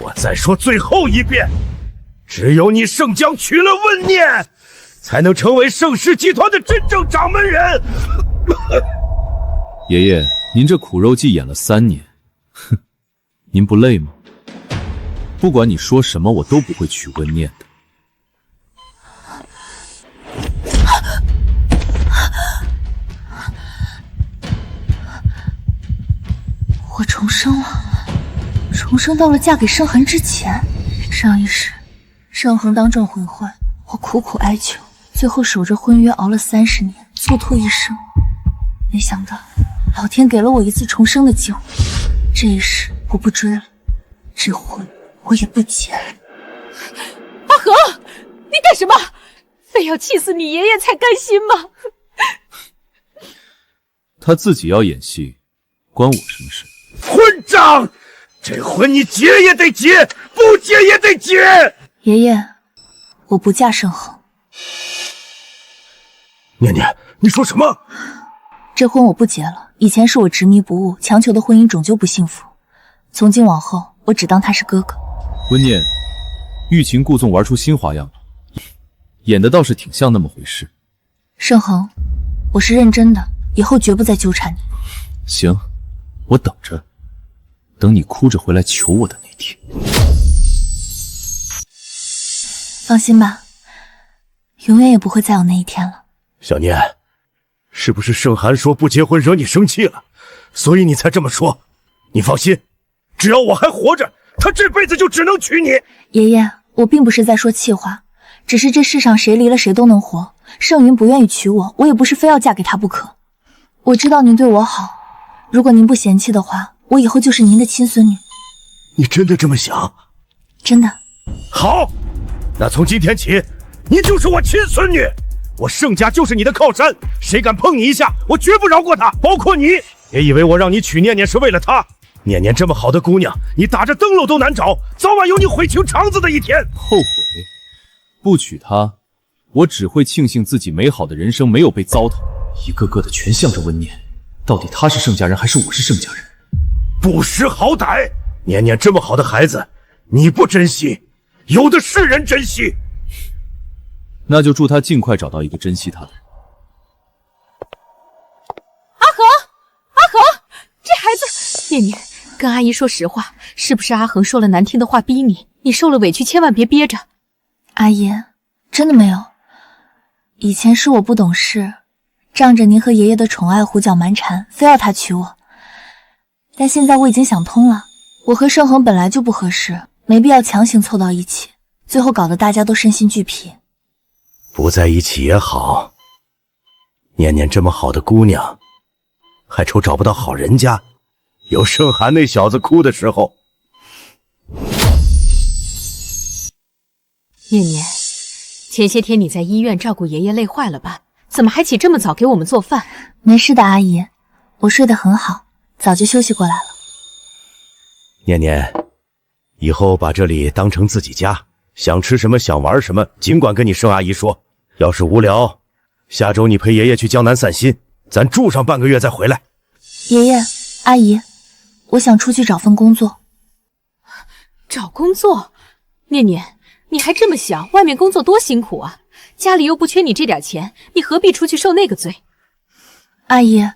我再说最后一遍，只有你盛江娶了温念，才能成为盛世集团的真正掌门人。爷爷，您这苦肉计演了3年，哼，您不累吗？不管你说什么，我都不会娶温念的。我重生了，重生到了嫁给盛寒之前。上一世，盛恒当众毁坏，我苦苦哀求，最后守着婚约熬了30年，蹉跎一生。没想到，老天给了我一次重生的机会。这一世我不追了，这婚我也不结了。阿和，你干什么？非要气死你爷爷才甘心吗？他自己要演戏，关我什么事？混账！这婚你结也得结，不结也得结。爷爷，我不嫁盛恒。念念，你说什么？这婚我不结了。以前是我执迷不悟，强求的婚姻终究不幸福。从今往后，我只当他是哥哥。温念，欲擒故纵玩出新花样了，演的倒是挺像那么回事。盛恒，我是认真的，以后绝不再纠缠你。行，我等着，等你哭着回来求我的那天。放心吧，永远也不会再有那一天了。小念，是不是盛寒说不结婚惹你生气了，所以你才这么说？你放心，只要我还活着，他这辈子就只能娶你。爷爷，我并不是在说气话，只是这世上谁离了谁都能活。盛云不愿意娶我，我也不是非要嫁给他不可。我知道您对我好，如果您不嫌弃的话，我以后就是您的亲孙女。你真的这么想？真的。好，那从今天起，你就是我亲孙女，我盛家就是你的靠山，谁敢碰你一下，我绝不饶过他，包括你。别以为我让你娶念念是为了她，念念这么好的姑娘，你打着灯笼都难找，早晚有你悔情肠子的一天。后悔？不娶她，我只会庆幸自己美好的人生没有被糟蹋。一个个的全向着温念，到底他是盛家人还是我是盛家人？不识好歹！念念这么好的孩子，你不珍惜，有的是人珍惜。那就祝他尽快找到一个珍惜他的人。阿和，阿和，这孩子……念念，跟阿姨说实话，是不是阿恒说了难听的话逼你？你受了委屈千万别憋着。阿姨，真的没有。以前是我不懂事，仗着您和爷爷的宠爱胡搅蛮缠，非要他娶我。但现在我已经想通了，我和盛恒本来就不合适，没必要强行凑到一起，最后搞得大家都身心俱疲。不在一起也好，念念这么好的姑娘，还愁找不到好人家，有盛寒那小子哭的时候。念念，前些天你在医院照顾爷爷累坏了吧？怎么还起这么早给我们做饭？没事的，阿姨，我睡得很好，早就休息过来了。念念，以后把这里当成自己家，想吃什么想玩什么，尽管跟你盛阿姨说。要是无聊，下周你陪爷爷去江南散心，咱住上半个月再回来。爷爷，阿姨，我想出去找份工作。找工作？念念，你还这么小，外面工作多辛苦啊！家里又不缺你这点钱，你何必出去受那个罪？阿姨，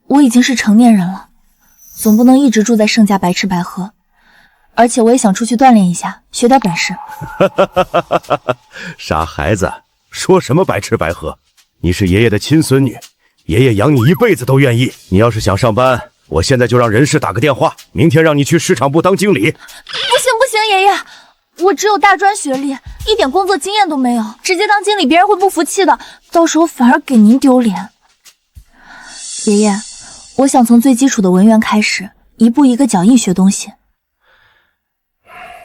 我已经是成年人了，总不能一直住在盛家白吃白喝，而且我也想出去锻炼一下，学点本事。傻孩子，说什么白吃白喝？你是爷爷的亲孙女，爷爷养你一辈子都愿意。你要是想上班，我现在就让人事打个电话，明天让你去市场部当经理。不行不行，爷爷，我只有大专学历，一点工作经验都没有，直接当经理别人会不服气的，到时候反而给您丢脸。爷爷，我想从最基础的文员开始，一步一个脚印学东西。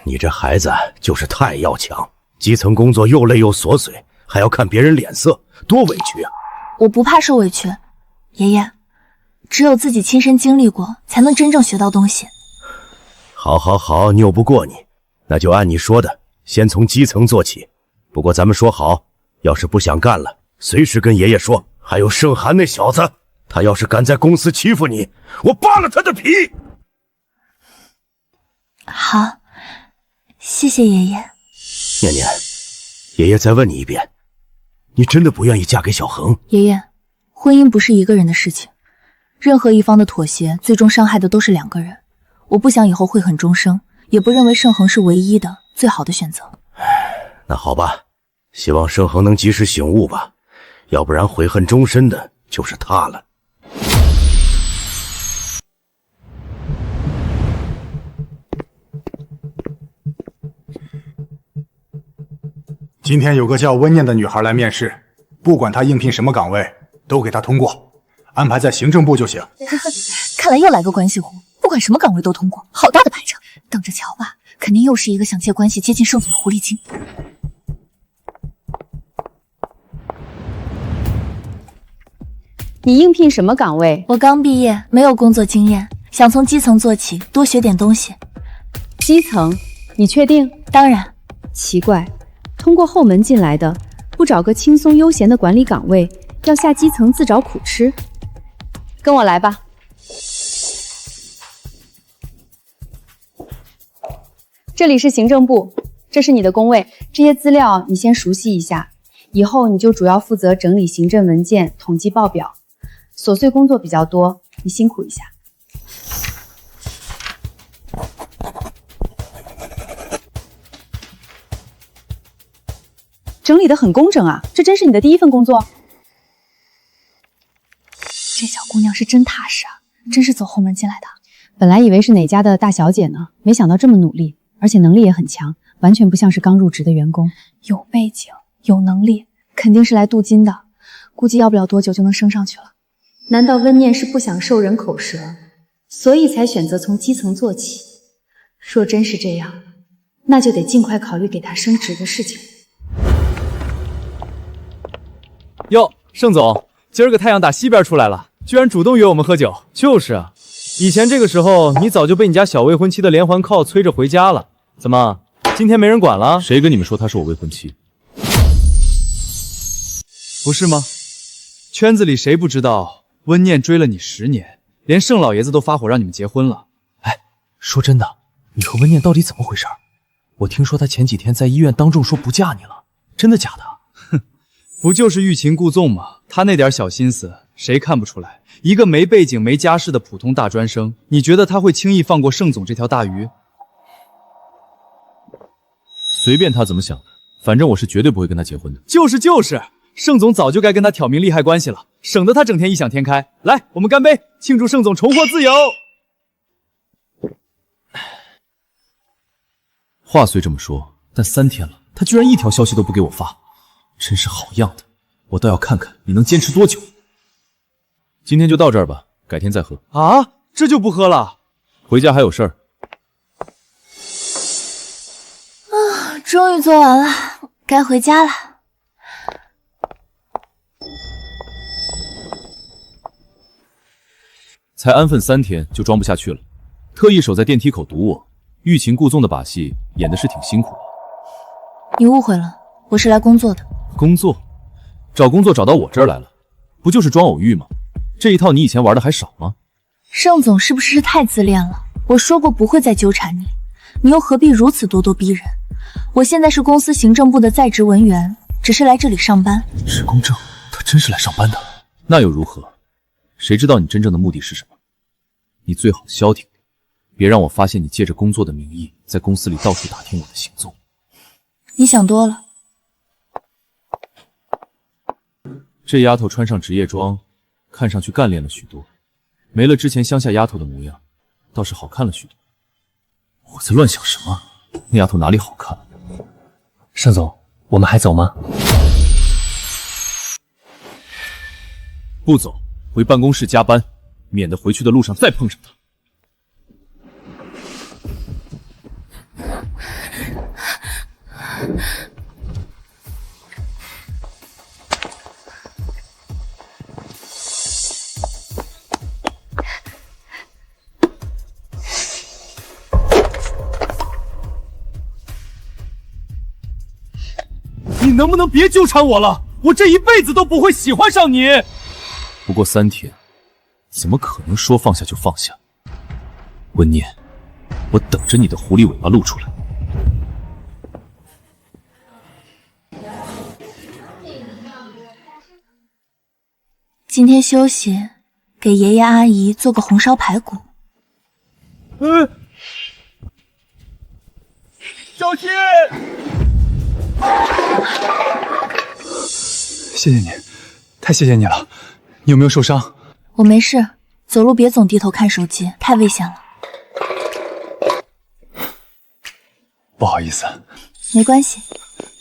你这孩子就是太要强，基层工作又累又琐碎，还要看别人脸色，多委屈啊！我不怕受委屈，爷爷，只有自己亲身经历过，才能真正学到东西。好好好，拗不过你，那就按你说的，先从基层做起。不过咱们说好，要是不想干了，随时跟爷爷说。还有盛寒那小子，他要是敢在公司欺负你，我扒了他的皮。好，谢谢爷爷。念念，爷爷再问你一遍，你真的不愿意嫁给小恒？爷爷，婚姻不是一个人的事情，任何一方的妥协，最终伤害的都是两个人。我不想以后悔恨终生，也不认为盛恒是唯一的、最好的选择。那好吧，希望盛恒能及时醒悟吧，要不然悔恨终身的就是他了。今天有个叫温念的女孩来面试，不管她应聘什么岗位，都给她通过，安排在行政部就行。看来又来个关系户，不管什么岗位都通过，好大的排场，等着瞧吧，肯定又是一个想借关系接近盛总的狐狸精。你应聘什么岗位？我刚毕业，没有工作经验，想从基层做起，多学点东西。基层？你确定？当然。奇怪，通过后门进来的，不找个轻松悠闲的管理岗位，要下基层自找苦吃。跟我来吧。这里是行政部，这是你的工位，这些资料你先熟悉一下，以后你就主要负责整理行政文件、统计报表，琐碎工作比较多，你辛苦一下。整理得很工整啊，这真是你的第一份工作？这小姑娘是真踏实啊，真是走后门进来的。本来以为是哪家的大小姐呢，没想到这么努力，而且能力也很强，完全不像是刚入职的员工。有背景，有能力，肯定是来镀金的，估计要不了多久就能升上去了。难道温念是不想受人口舌，所以才选择从基层做起？若真是这样，那就得尽快考虑给她升职的事情。哟，盛总，今儿个太阳打西边出来了，居然主动约我们喝酒。就是啊，以前这个时候你早就被你家小未婚妻的连环 call 催着回家了。怎么，今天没人管了？谁跟你们说她是我未婚妻？不是吗？圈子里谁不知道温念追了你10年，连盛老爷子都发火让你们结婚了。哎，说真的，你和温念到底怎么回事？我听说她前几天在医院当众说不嫁你了，真的假的？哼，不就是欲擒故纵吗？她那点小心思谁看不出来？一个没背景没家世的普通大专生，你觉得她会轻易放过盛总这条大鱼？随便他怎么想的，反正我是绝对不会跟他结婚的。就是，盛总早就该跟他挑明利害关系了，省得他整天异想天开。来，我们干杯，庆祝盛总重获自由。话虽这么说，但3天了，他居然一条消息都不给我发，真是好样的！我倒要看看你能坚持多久。今天就到这儿吧，改天再喝。啊，这就不喝了？回家还有事儿。终于做完了，该回家了。才安分3天就装不下去了，特意守在电梯口堵我，欲擒故纵的把戏演的是挺辛苦的。你误会了，我是来工作的。工作？找工作找到我这儿来了，不就是装偶遇吗？这一套你以前玩的还少吗？盛总是不是太自恋了？我说过不会再纠缠你，你又何必如此咄咄逼人？我现在是公司行政部的在职文员，只是来这里上班。职工证，他真是来上班的？那又如何？谁知道你真正的目的是什么？你最好消停点，别让我发现你借着工作的名义在公司里到处打听我的行踪。你想多了。这丫头穿上职业装，看上去干练了许多，没了之前乡下丫头的模样，倒是好看了许多。我在乱想什么？那丫头哪里好看？盛总，我们还走吗？不走，回办公室加班，免得回去的路上再碰上他。你能不能别纠缠我了？我这一辈子都不会喜欢上你。不过3天，怎么可能说放下就放下？温念，我等着你的狐狸尾巴露出来。今天休息，给爷爷阿姨做个红烧排骨。小心！谢谢你，太谢谢你了。你有没有受伤？我没事，走路别总低头看手机，太危险了。不好意思。没关系。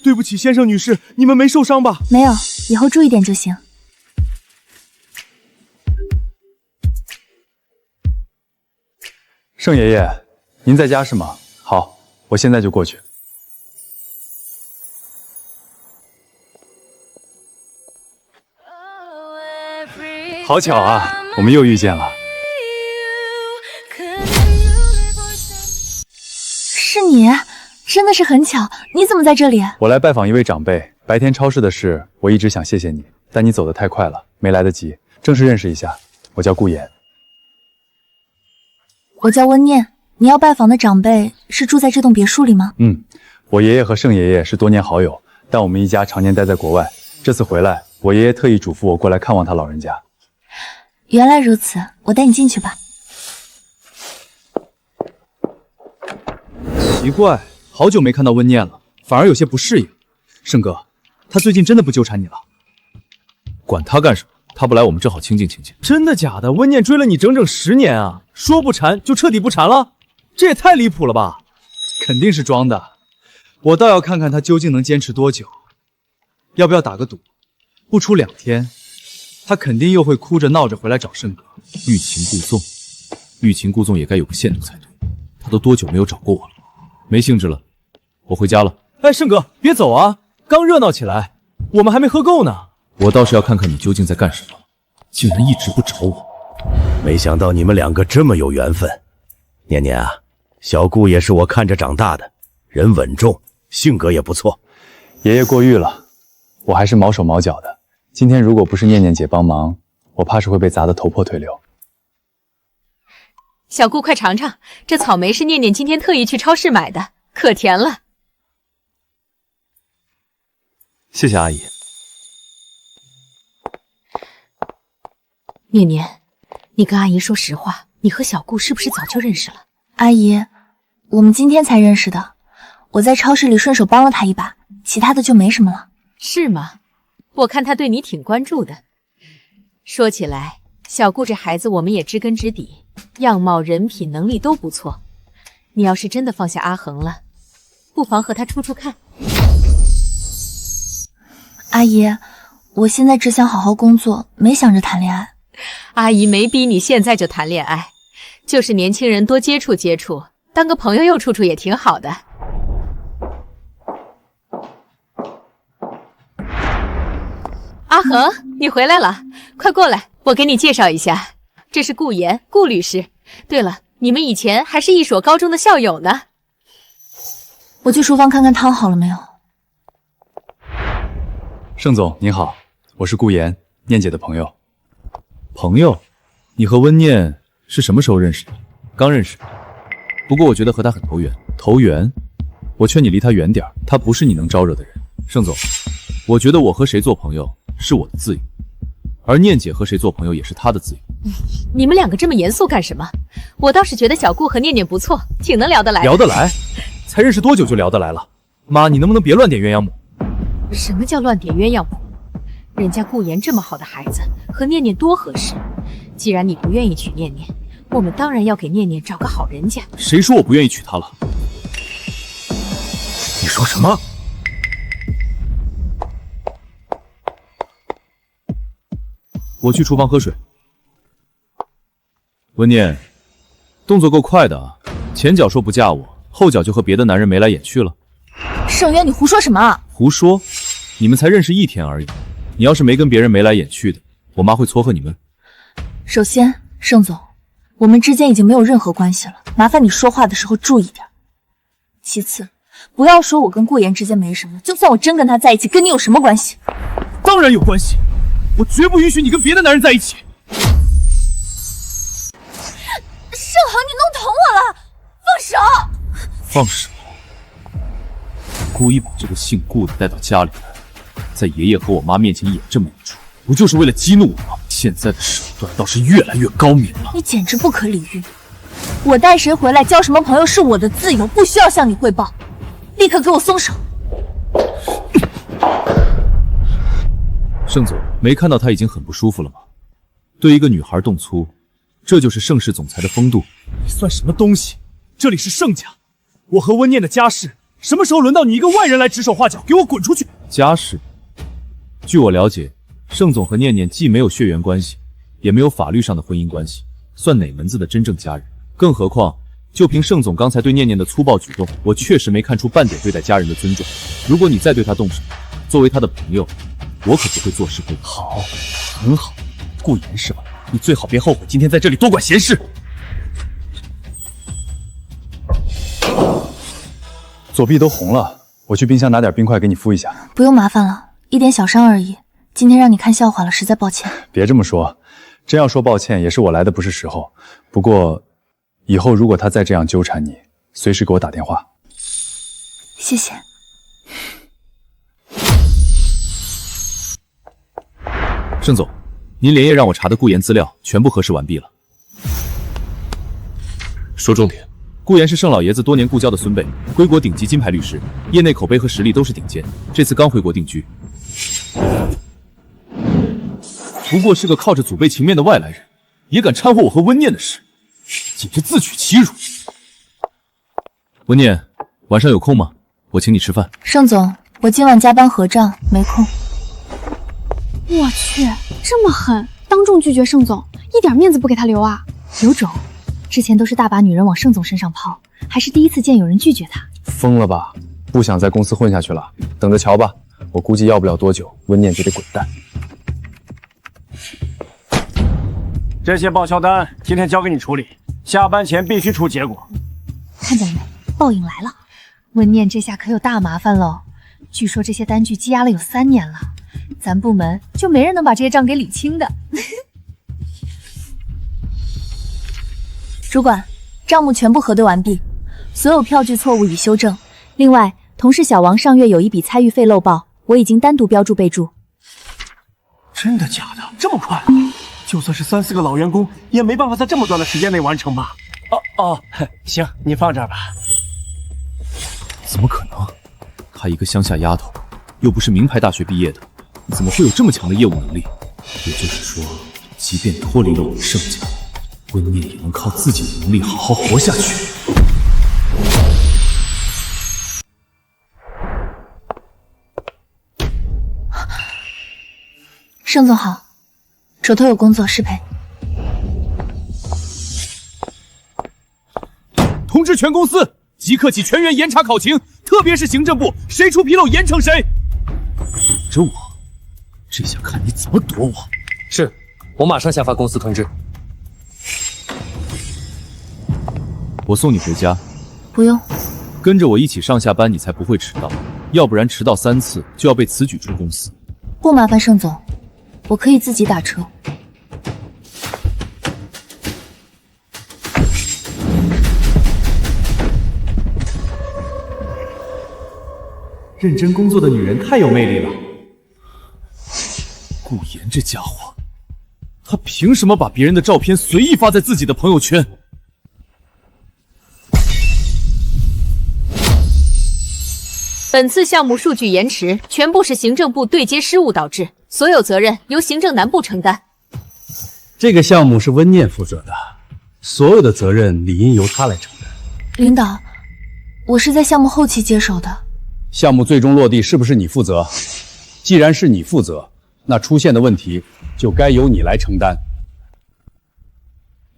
对不起，先生女士，你们没受伤吧？没有，以后注意点就行。盛爷爷，您在家是吗？好，我现在就过去。好巧啊，我们又遇见了。是你，真的是很巧。你怎么在这里？我来拜访一位长辈，白天超市的事，我一直想谢谢你，但你走得太快了，没来得及。正式认识一下，我叫顾言。我叫温念。你要拜访的长辈是住在这栋别墅里吗？我爷爷和盛爷爷是多年好友，但我们一家常年待在国外。这次回来，我爷爷特意嘱咐我过来看望他老人家。原来如此，我带你进去吧。奇怪，好久没看到温念了，反而有些不适应。盛哥，他最近真的不纠缠你了？管他干什么？他不来，我们正好清静清静。真的假的？温念追了你整整10年啊，说不缠就彻底不缠了？这也太离谱了吧！肯定是装的，我倒要看看他究竟能坚持多久。要不要打个赌？不出2天，他肯定又会哭着闹着回来找盛哥。欲擒故纵，欲擒故纵也该有个限度才对。他都多久没有找过我了？没兴致了，我回家了。哎，盛哥，别走啊！刚热闹起来，我们还没喝够呢。我倒是要看看你究竟在干什么，竟然一直不找我。没想到你们2个这么有缘分。念念啊，小顾也是我看着长大的，人稳重，性格也不错。爷爷过誉了，我还是毛手毛脚的。今天如果不是念念姐帮忙，我怕是会被砸得头破腿流。小顾，快尝尝，这草莓是念念今天特意去超市买的，可甜了。谢谢阿姨。念念，你跟阿姨说实话，你和小顾是不是早就认识了？阿姨，我们今天才认识的，我在超市里顺手帮了他一把，其他的就没什么了。是吗？我看他对你挺关注的。说起来，小顾这孩子我们也知根知底，样貌、人品、能力都不错。你要是真的放下阿恒了，不妨和他处处看。阿姨，我现在只想好好工作，没想着谈恋爱。阿姨没逼你现在就谈恋爱，就是年轻人多接触接触，当个朋友又处处也挺好的。阿恒，你回来了，快过来，我给你介绍一下，这是顾言，顾律师。对了，你们以前还是一所高中的校友呢。我去厨房看看汤好了没有。盛总您好，我是顾言，念姐的朋友。朋友？你和温念是什么时候认识的？刚认识。不过我觉得和他很投缘。投缘？我劝你离他远点，他不是你能招惹的人。盛总，我觉得我和谁做朋友是我的自由，而念姐和谁做朋友也是她的自由。你们2个这么严肃干什么？我倒是觉得小顾和念念不错，挺能聊得来的。聊得来？才认识多久就聊得来了？妈，你能不能别乱点鸳鸯谱？什么叫乱点鸳鸯谱？人家顾言这么好的孩子，和念念多合适。既然你不愿意娶念念，我们当然要给念念找个好人家。谁说我不愿意娶她了？你说什么？我去厨房喝水。温念，动作够快的啊！前脚说不嫁我，后脚就和别的男人眉来眼去了。盛渊，你胡说什么啊？胡说！你们才认识1天而已，你要是没跟别人眉来眼去的，我妈会撮合你们。首先，盛总，我们之间已经没有任何关系了，麻烦你说话的时候注意点。其次，不要说我跟顾言之间没什么，就算我真跟他在一起，跟你有什么关系？当然有关系，我绝不允许你跟别的男人在一起。盛恒，你弄疼我了，放手！放手！故意把这个姓顾的带到家里来，在爷爷和我妈面前演这么一出，不就是为了激怒我吗？现在的手段倒是越来越高明了。你简直不可理喻！我带谁回来交什么朋友是我的自由，不需要向你汇报。立刻给我松手！盛总，没看到他已经很不舒服了吗？对一个女孩动粗，这就是盛世总裁的风度。你算什么东西？这里是盛家，我和温念的家事，什么时候轮到你一个外人来指手画脚？给我滚出去！家事？据我了解，盛总和念念既没有血缘关系，也没有法律上的婚姻关系，算哪门子的真正家人？更何况，就凭盛总刚才对念念的粗暴举动，我确实没看出半点对待家人的尊重。如果你再对他动手，作为他的朋友，我可不会坐视不理。好，很好，顾言是吧？你最好别后悔今天在这里多管闲事。左臂都红了，我去冰箱拿点冰块给你敷一下。不用麻烦了，一点小伤而已。今天让你看笑话了，实在抱歉。别这么说，真要说抱歉，也是我来的不是时候。不过，以后如果他再这样纠缠你，随时给我打电话。谢谢。盛总，您连夜让我查的顾言资料全部核实完毕了。说重点。顾言是盛老爷子多年故交的孙辈，归国顶级金牌律师，业内口碑和实力都是顶尖。这次刚回国定居，不过是个靠着祖辈情面的外来人，也敢掺和我和温念的事，简直自取其辱。温念，晚上有空吗？我请你吃饭。盛总，我今晚加班合账，没空。我去，这么狠，当众拒绝盛总，一点面子不给他留啊！有种，之前都是大把女人往盛总身上抛，还是第一次见有人拒绝他。疯了吧？不想在公司混下去了，等着瞧吧。我估计要不了多久，温念就得滚蛋。这些报销单今天交给你处理，下班前必须出结果。看见了没？报应来了！温念这下可有大麻烦喽。据说这些单据积压了有3年了，咱部门就没人能把这些账给理清的。主管，账目全部核对完毕，所有票据错误已修正。另外，同事小王上月有一笔参与费漏报，我已经单独标注备注。真的假的？这么快？就算是3、4个老员工，也没办法在这么短的时间内完成吧？行，你放这儿吧。怎么可能？她一个乡下丫头，又不是名牌大学毕业的，怎么会有这么强的业务能力？也就是说，即便脱离了我们盛家，温念也能靠自己的能力好好活下去。盛总好，手头有工作，失陪。通知全公司，即刻起全员严查考勤，特别是行政部，谁出纰漏严惩谁。堵着我，这下看你怎么躲我。是，我马上下发公司通知。我送你回家。不用。跟着我一起上下班，你才不会迟到，要不然迟到3次就要被此举出公司。不麻烦盛总，我可以自己打车。认真工作的女人太有魅力了。顾言这家伙，他凭什么把别人的照片随意发在自己的朋友圈？本次项目数据延迟，全部是行政部对接失误导致，所有责任由行政南部承担。这个项目是温念负责的，所有的责任理应由他来承担。领导，我是在项目后期接手的。项目最终落地是不是你负责？既然是你负责，那出现的问题就该由你来承担。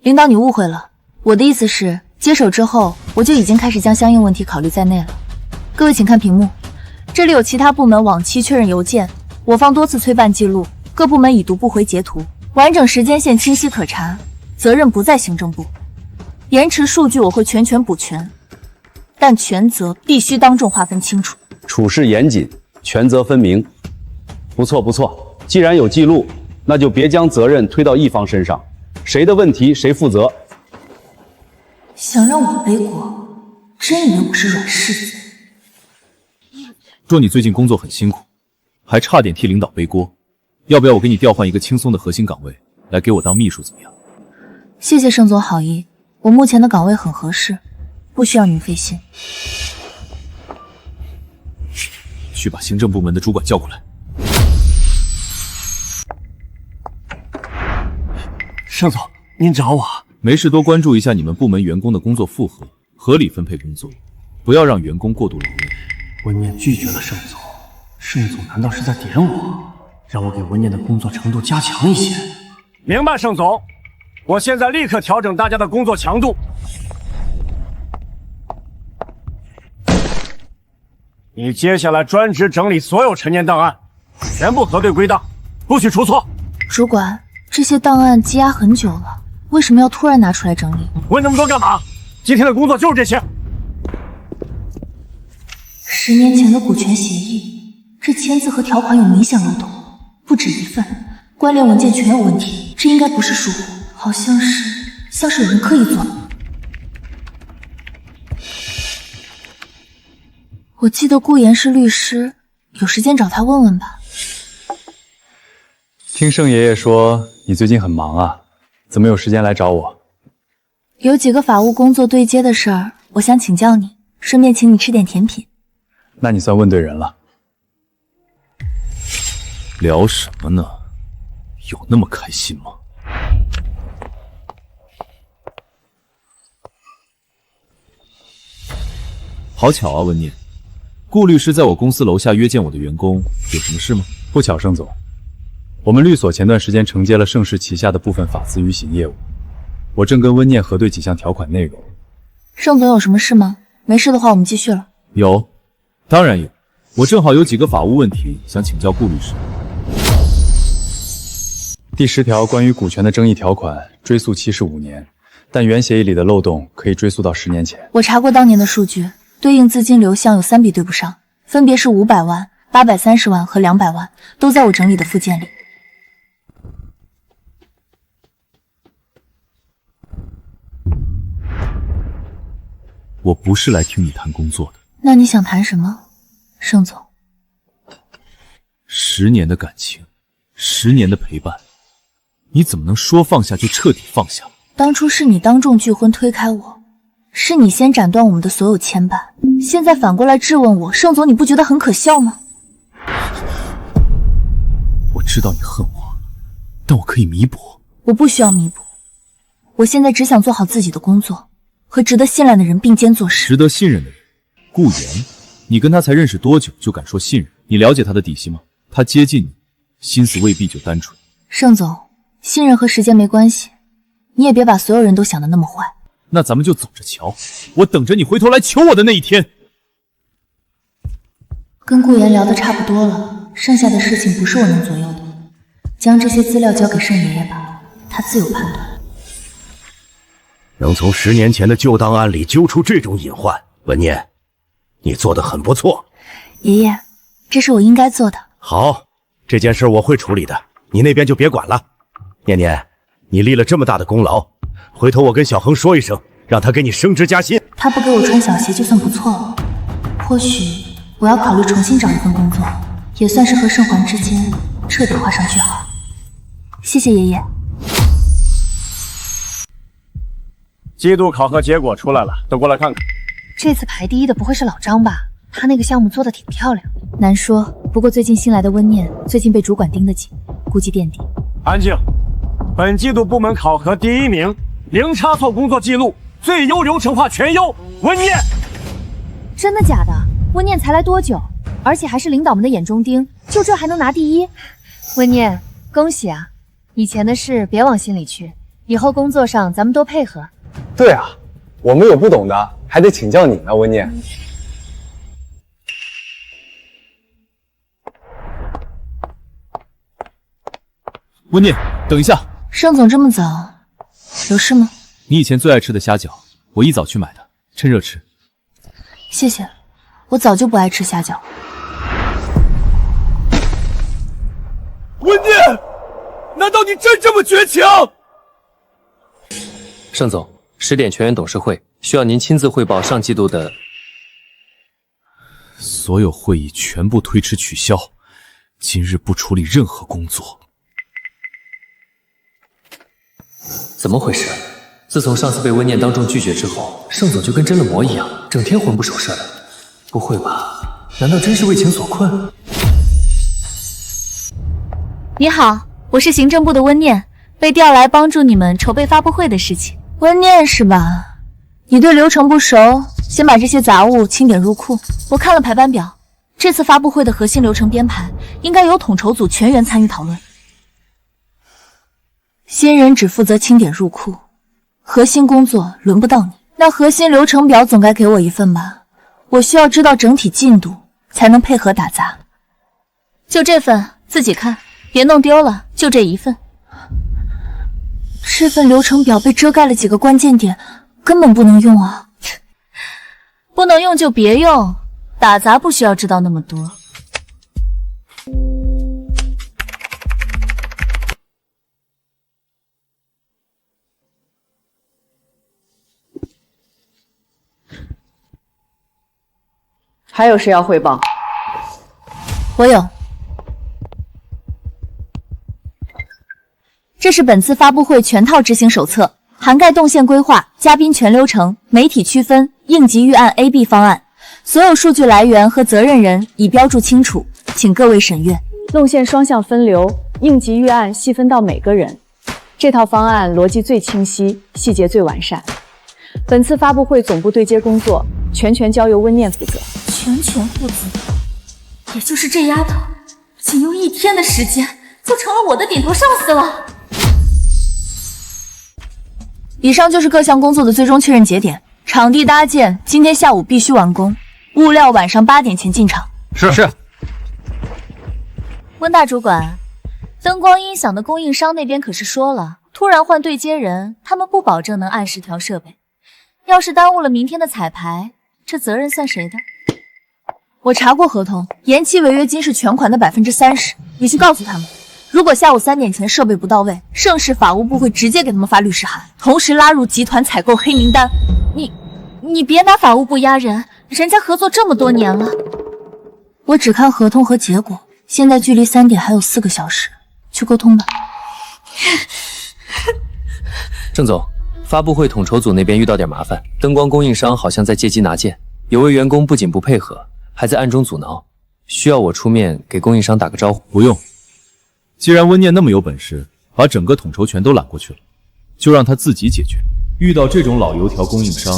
领导，你误会了，我的意思是，接手之后，我就已经开始将相应问题考虑在内了。各位请看屏幕，这里有其他部门往期确认邮件，我方多次催办记录，各部门已读不回截图，完整时间线清晰可查，责任不在行政部。延迟数据我会全权补全，但权责必须当众划分清楚。处事严谨，权责分明。不错不错，既然有记录，那就别将责任推到一方身上，谁的问题谁负责。想让我背锅，真以为我是软柿子？说你最近工作很辛苦，还差点替领导背锅，要不要我给你调换一个轻松的核心岗位，来给我当秘书怎么样？谢谢盛总好意，我目前的岗位很合适，不需要您费心。去把行政部门的主管叫过来。盛总，您找我？没事，多关注一下你们部门员工的工作负荷，合理分配工作，不要让员工过度劳累。温念拒绝了盛总，盛总难道是在点我，让我给温念的工作程度加强一些？明白，盛总，我现在立刻调整大家的工作强度。你接下来专职整理所有陈年档案，全部核对归档，不许出错。主管，这些档案积压很久了，为什么要突然拿出来整理？问那么多干嘛？今天的工作就是这些。10年前的股权协议，这签字和条款有明显漏洞，不止一份，关联文件全有问题，这应该不是疏忽，好像是有人刻意做的。我记得顾言是律师，有时间找他问问吧。听盛爷爷说你最近很忙啊，怎么有时间来找我？有几个法务工作对接的事儿，我想请教你，顺便请你吃点甜品。那你算问对人了。聊什么呢？有那么开心吗？好巧啊，温念，顾律师在我公司楼下约见我的员工，有什么事吗？不巧，盛总，我们律所前段时间承接了盛世旗下的部分法资预行业务，我正跟温念核对几项条款内容。盛总有什么事吗？没事的话，我们继续了。有，当然有，我正好有几个法务问题想请教顾律师。第10条关于股权的争议条款，追溯期是5年，但原协议里的漏洞可以追溯到10年前。我查过当年的数据，对应资金流向有3笔对不上，分别是500万、830万和200万，都在我整理的附件里。我不是来听你谈工作的。那你想谈什么，盛总？10年的感情，10年的陪伴，你怎么能说放下就彻底放下？当初是你当众拒婚推开我，是你先斩断我们的所有牵绊，现在反过来质问我，盛总你不觉得很可笑吗？我知道你恨我，但我可以弥补。我不需要弥补，我现在只想做好自己的工作，和值得信赖的人并肩做事。值得信任的人，顾言，你跟他才认识多久就敢说信任？你了解他的底细吗？他接近你，心思未必就单纯。盛总，信任和时间没关系，你也别把所有人都想得那么坏。那咱们就走着瞧，我等着你回头来求我的那一天。跟顾言聊得差不多了，剩下的事情不是我能左右的，将这些资料交给盛爷爷吧，他自有判断。能从10年前的旧档案里揪出这种隐患，文念，你做得很不错。爷爷，这是我应该做的。好，这件事我会处理的，你那边就别管了。念念，你立了这么大的功劳，回头我跟小恒说一声，让他给你升职加薪。他不给我穿小鞋就算不错了，或许我要考虑重新找一份工作，也算是和盛环之间彻底画上句号。谢谢爷爷。季度考核结果出来了，都过来看看。这次排第1的不会是老张吧？他那个项目做得挺漂亮。难说，不过最近新来的温念最近被主管盯得紧，估计垫底。安静！本季度部门考核第1名，零差错工作记录，最优流程化全优，温念。真的假的？温念才来多久，而且还是领导们的眼中钉，就这还能拿第1？温念，恭喜啊！以前的事别往心里去，以后工作上咱们多配合。对啊，我们有不懂的，还得请教你呢，温念。温念，等一下。盛总这么早，有事吗？你以前最爱吃的虾饺，我一早去买的，趁热吃。谢谢，我早就不爱吃虾饺。温念，难道你真这么绝情？盛总，10点全员董事会需要您亲自汇报上季度的。所有会议全部推迟取消，今日不处理任何工作。怎么回事？自从上次被温念当众拒绝之后，盛总就跟真了魔一样，整天魂不守舍的。不会吧？难道真是为情所困？你好，我是行政部的温念，被调来帮助你们筹备发布会的事情。温念是吧？你对流程不熟，先把这些杂物清点入库。我看了排班表，这次发布会的核心流程编排应该由统筹组全员参与讨论。新人只负责清点入库，核心工作轮不到你。那核心流程表总该给我一份吧？我需要知道整体进度，才能配合打杂。就这份，自己看，别弄丢了。就这一份。这份流程表被遮盖了几个关键点，根本不能用啊！不能用就别用，打杂不需要知道那么多。还有谁要汇报？我有。这是本次发布会全套执行手册，涵盖动线规划、嘉宾全流程、媒体区分、应急预案 A、B 方案，所有数据来源和责任人已标注清楚，请各位审阅。动线双向分流，应急预案细分到每个人。这套方案逻辑最清晰，细节最完善。本次发布会总部对接工作全交由温念负责。全负责，也就是这丫头，仅用1天的时间就成了我的顶头上司了。以上就是各项工作的最终确认节点，场地搭建今天下午必须完工，物料晚上8点前进场。是。温大主管，灯光音响的供应商那边可是说了，突然换对接人，他们不保证能按时调设备。要是耽误了明天的彩排，这责任算谁的？我查过合同，延期违约金是全款的30%。你去告诉他们，如果下午3点前设备不到位，盛世法务部会直接给他们发律师函，同时拉入集团采购黑名单。你别拿法务部压人，人家合作这么多年了。我只看合同和结果，现在距离3点还有4个小时，去沟通吧。郑总，发布会统筹组那边遇到点麻烦，灯光供应商好像在借机拿件，有位员工不仅不配合，还在暗中阻挠，需要我出面给供应商打个招呼。不用，既然温念那么有本事，把整个统筹权都揽过去了，就让他自己解决。遇到这种老油条供应商，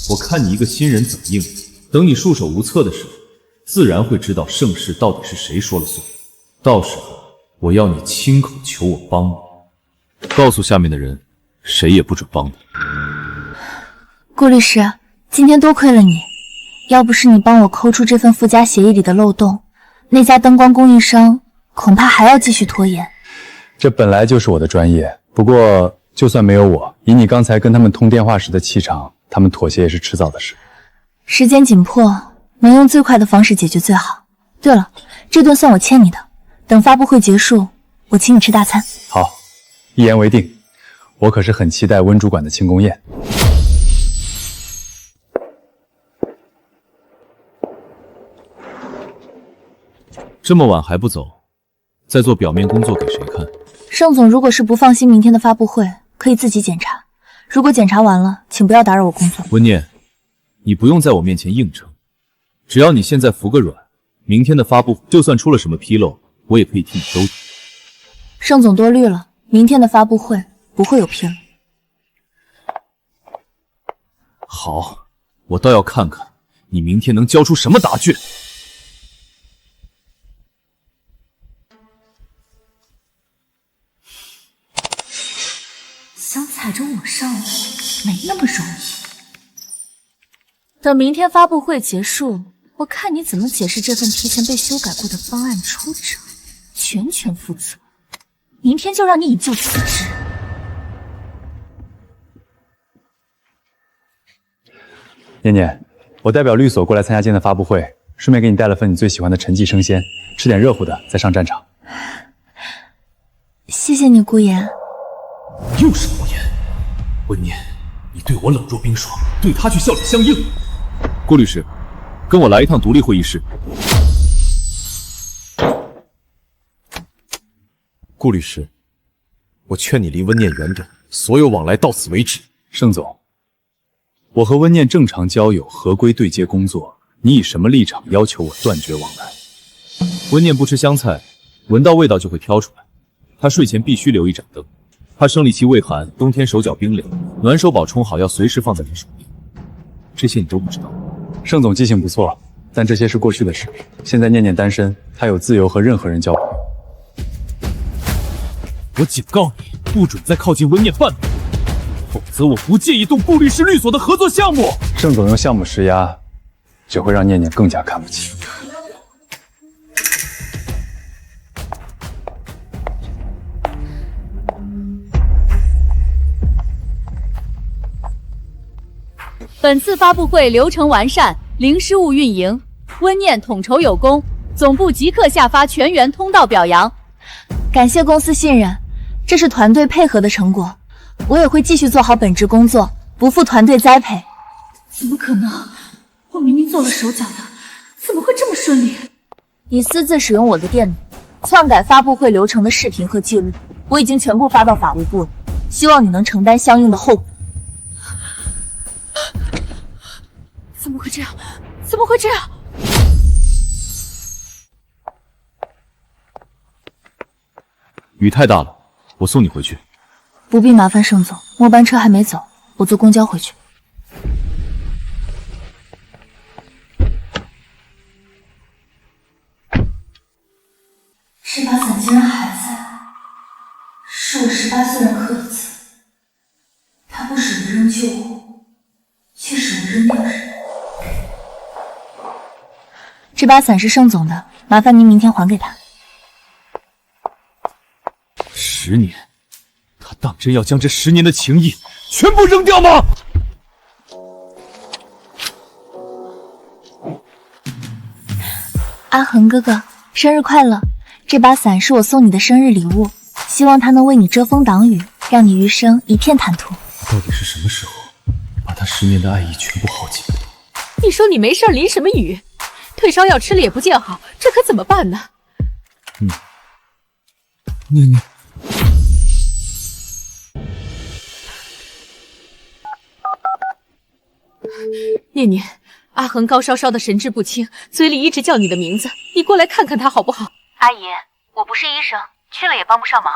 我看你一个新人怎么应付。等你束手无策的时候，自然会知道盛世到底是谁说了算。到时候我要你亲口求我帮你，告诉下面的人，谁也不准帮他。顾律师，今天多亏了你，要不是你帮我抠出这份附加协议里的漏洞，那家灯光供应商恐怕还要继续拖延。这本来就是我的专业，不过就算没有我，以你刚才跟他们通电话时的气场，他们妥协也是迟早的事。时间紧迫，能用最快的方式解决最好。对了，这顿算我欠你的，等发布会结束，我请你吃大餐。好，一言为定。我可是很期待温主管的庆功宴。这么晚还不走，在做表面工作给谁看？盛总如果是不放心明天的发布会，可以自己检查。如果检查完了，请不要打扰我工作。温念，你不用在我面前硬撑，只要你现在服个软，明天的发布会就算出了什么纰漏，我也可以替你兜底。盛总多虑了，明天的发布会不会有纰漏。好，我倒要看看你明天能交出什么答卷。想踩着我上位，没那么容易。等明天发布会结束，我看你怎么解释这份提前被修改过的方案出者全负责。明天就让你以就辞职。念念，我代表律所过来参加今天的发布会，顺便给你带了份你最喜欢的陈记生鲜，吃点热乎的再上战场。谢谢你，顾言。又是顾言，温念，你对我冷若冰霜，对他却笑脸相迎。顾律师，跟我来一趟独立会议室。顾律师，我劝你离温念远点，所有往来到此为止。盛总，我和温念正常交友，合规对接工作，你以什么立场要求我断绝往来？温念不吃香菜，闻到味道就会挑出来。她睡前必须留一盏灯，怕生理期畏寒，冬天手脚冰凉，暖手宝冲好要随时放在你手边。这些你都不知道。盛总记性不错，但这些是过去的事。现在念念单身，她有自由和任何人交朋友。我警告你，不准再靠近温念半步，否则我不介意动顾律师律所的合作项目。盛总用项目施压，只会让念念更加看不起。本次发布会流程完善，零失误运营，温念统筹有功，总部即刻下发全员通道表扬。感谢公司信任，这是团队配合的成果，我也会继续做好本职工作，不负团队栽培。怎么可能？我明明做了手脚的，怎么会这么顺利？你私自使用我的电脑，篡改发布会流程的视频和记录，我已经全部发到法务部了，希望你能承担相应的后果。怎么会这样？怎么会这样？雨太大了，我送你回去。不必麻烦盛总，末班车还没走，我坐公交回去。这把伞竟然还在，是我18岁人刻的字。他不舍得扔旧物，却舍得扔掉人。这把伞是盛总的，麻烦您明天还给他。10年，他当真要将这10年的情谊全部扔掉吗？阿恒哥哥，生日快乐！这把伞是我送你的生日礼物，希望它能为你遮风挡雨，让你余生一片坦途。到底是什么时候把他10年的爱意全部耗尽？你说你没事淋什么雨？退烧药吃了也不见好，这可怎么办呢？念念，念念，阿恒高烧烧的神志不清，嘴里一直叫你的名字，你过来看看他好不好？阿姨，我不是医生，去了也帮不上忙，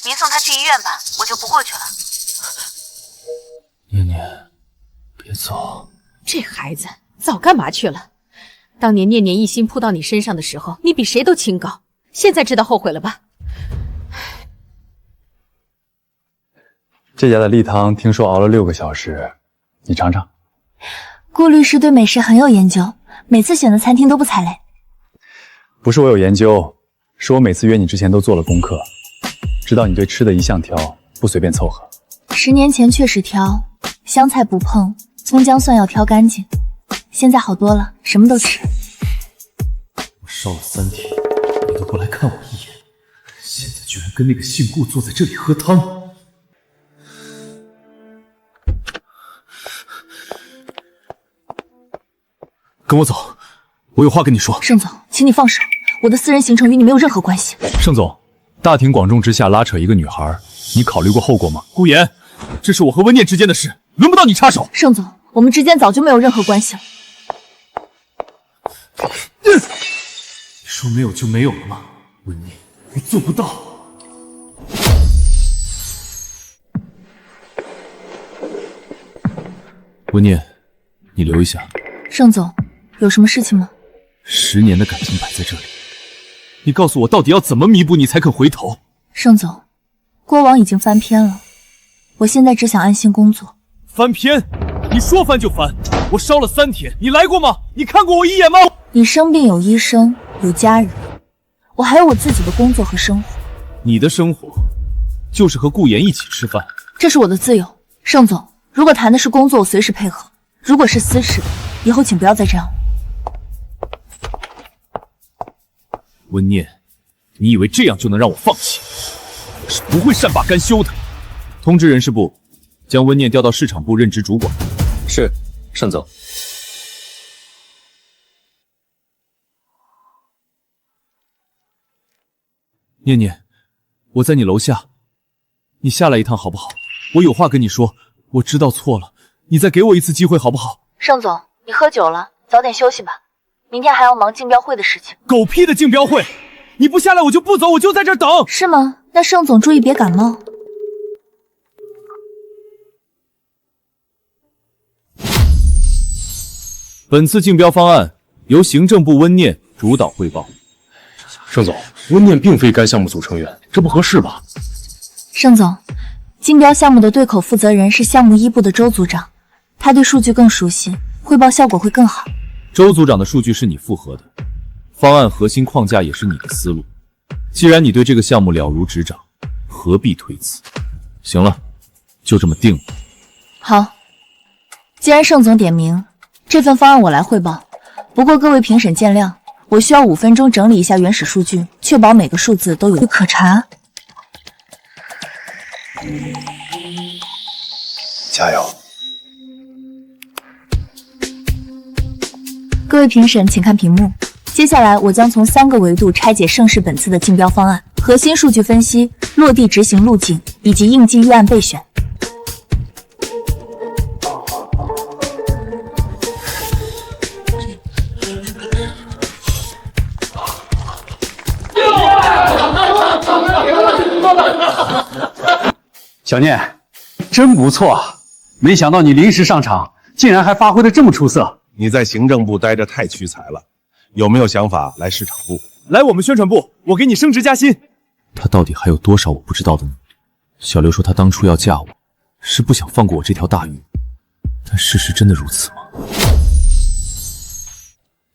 您送他去医院吧，我就不过去了。念念，别走。这孩子早干嘛去了？当年念念一心扑到你身上的时候，你比谁都清高，现在知道后悔了吧？这家的例汤听说熬了6个小时，你尝尝。顾律师对美食很有研究，每次选的餐厅都不踩雷。不是我有研究，是我每次约你之前都做了功课，知道你对吃的一向挑，不随便凑合。10年前确实挑，香菜不碰，葱姜蒜要挑干净。现在好多了，什么都吃。我烧了3天，你都不来看我一眼，现在居然跟那个姓顾坐在这里喝汤。跟我走，我有话跟你说。盛总，请你放手，我的私人行程与你没有任何关系。盛总，大庭广众之下拉扯一个女孩，你考虑过后果吗？顾言，这是我和温念之间的事，轮不到你插手。盛总，我们之间早就没有任何关系了。你说没有就没有了吗？温念，你做不到。温念，你留一下。盛总，有什么事情吗？10年的感情摆在这里，你告诉我到底要怎么弥补，你才肯回头？盛总，过往已经翻篇了，我现在只想安心工作。翻篇？你说翻就翻？我烧了3天，你来过吗？你看过我一眼吗？你生病有医生，有家人，我还有我自己的工作和生活。你的生活就是和顾言一起吃饭，这是我的自由。盛总，如果谈的是工作，我随时配合；如果是私事，以后请不要再这样了。温念，你以为这样就能让我放弃？我是不会善罢甘休的。通知人事部，将温念调到市场部任职主管。是，盛总。念念，我在你楼下，你下来一趟好不好？我有话跟你说，我知道错了，你再给我一次机会好不好？盛总，你喝酒了，早点休息吧，明天还要忙竞标会的事情。狗屁的竞标会！你不下来我就不走，我就在这儿等。是吗？那盛总注意别感冒。本次竞标方案由行政部温念主导汇报。盛总，温念并非该项目组成员，这不合适吧？盛总，竞标项目的对口负责人是项目一部的周组长，他对数据更熟悉，汇报效果会更好。周组长的数据是你复核的，方案核心框架也是你的思路。既然你对这个项目了如指掌，何必推辞？行了，就这么定了。好，既然盛总点名，这份方案我来汇报。不过各位评审见谅，我需要5分钟整理一下原始数据，确保每个数字都有可查。加油！各位评审请看屏幕，接下来我将从3个维度拆解盛世本次的竞标方案：核心数据分析、落地执行路径以及应急预案备选。小念，真不错，没想到你临时上场，竟然还发挥得这么出色。你在行政部待着太屈才了，有没有想法来市场部？来我们宣传部，我给你升职加薪。他到底还有多少我不知道的呢？小刘说他当初要嫁我，是不想放过我这条大鱼，但事实真的如此吗？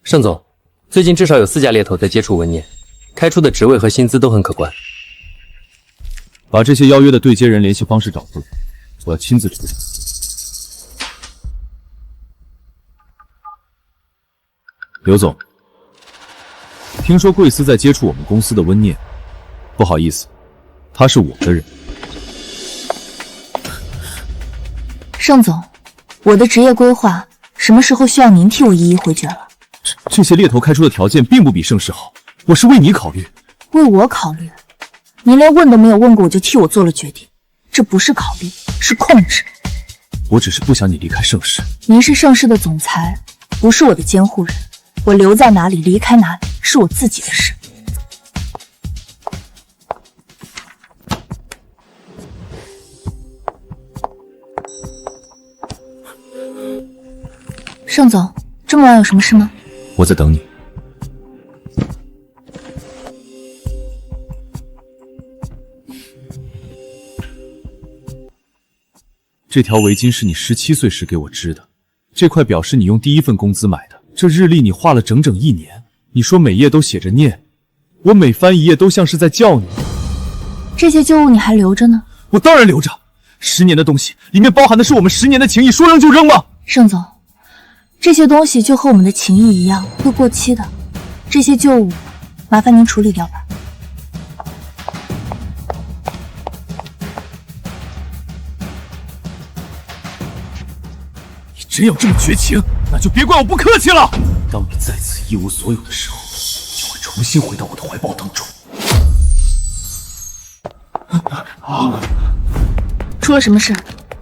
盛总，最近至少有4家猎头在接触文念，开出的职位和薪资都很可观。把这些邀约的对接人联系方式找出来，我要亲自处理。刘总，听说贵司在接触我们公司的温念，不好意思，他是我的人。盛总，我的职业规划什么时候需要您替我一一回绝了？这些猎头开出的条件并不比盛世好，我是为你考虑。为我考虑？您连问都没有问过我就替我做了决定，这不是考虑，是控制。我只是不想你离开盛世。您是盛世的总裁，不是我的监护人。我留在哪里，离开哪里，是我自己的事。盛总，这么晚有什么事吗？我在等你。这条围巾是你17岁时给我织的，这块表是你用第1份工资买的，这日历你画了整整1年。你说每页都写着念，我每翻一页都像是在叫你。这些旧物你还留着呢？我当然留着，10年的东西里面包含的是我们10年的情谊，说扔就扔吗？盛总，这些东西就和我们的情谊一样，会过期的。这些旧物，麻烦您处理掉吧。真有这么绝情，那就别怪我不客气了。当你再次一无所有的时候，就会重新回到我的怀抱当中。出了什么事？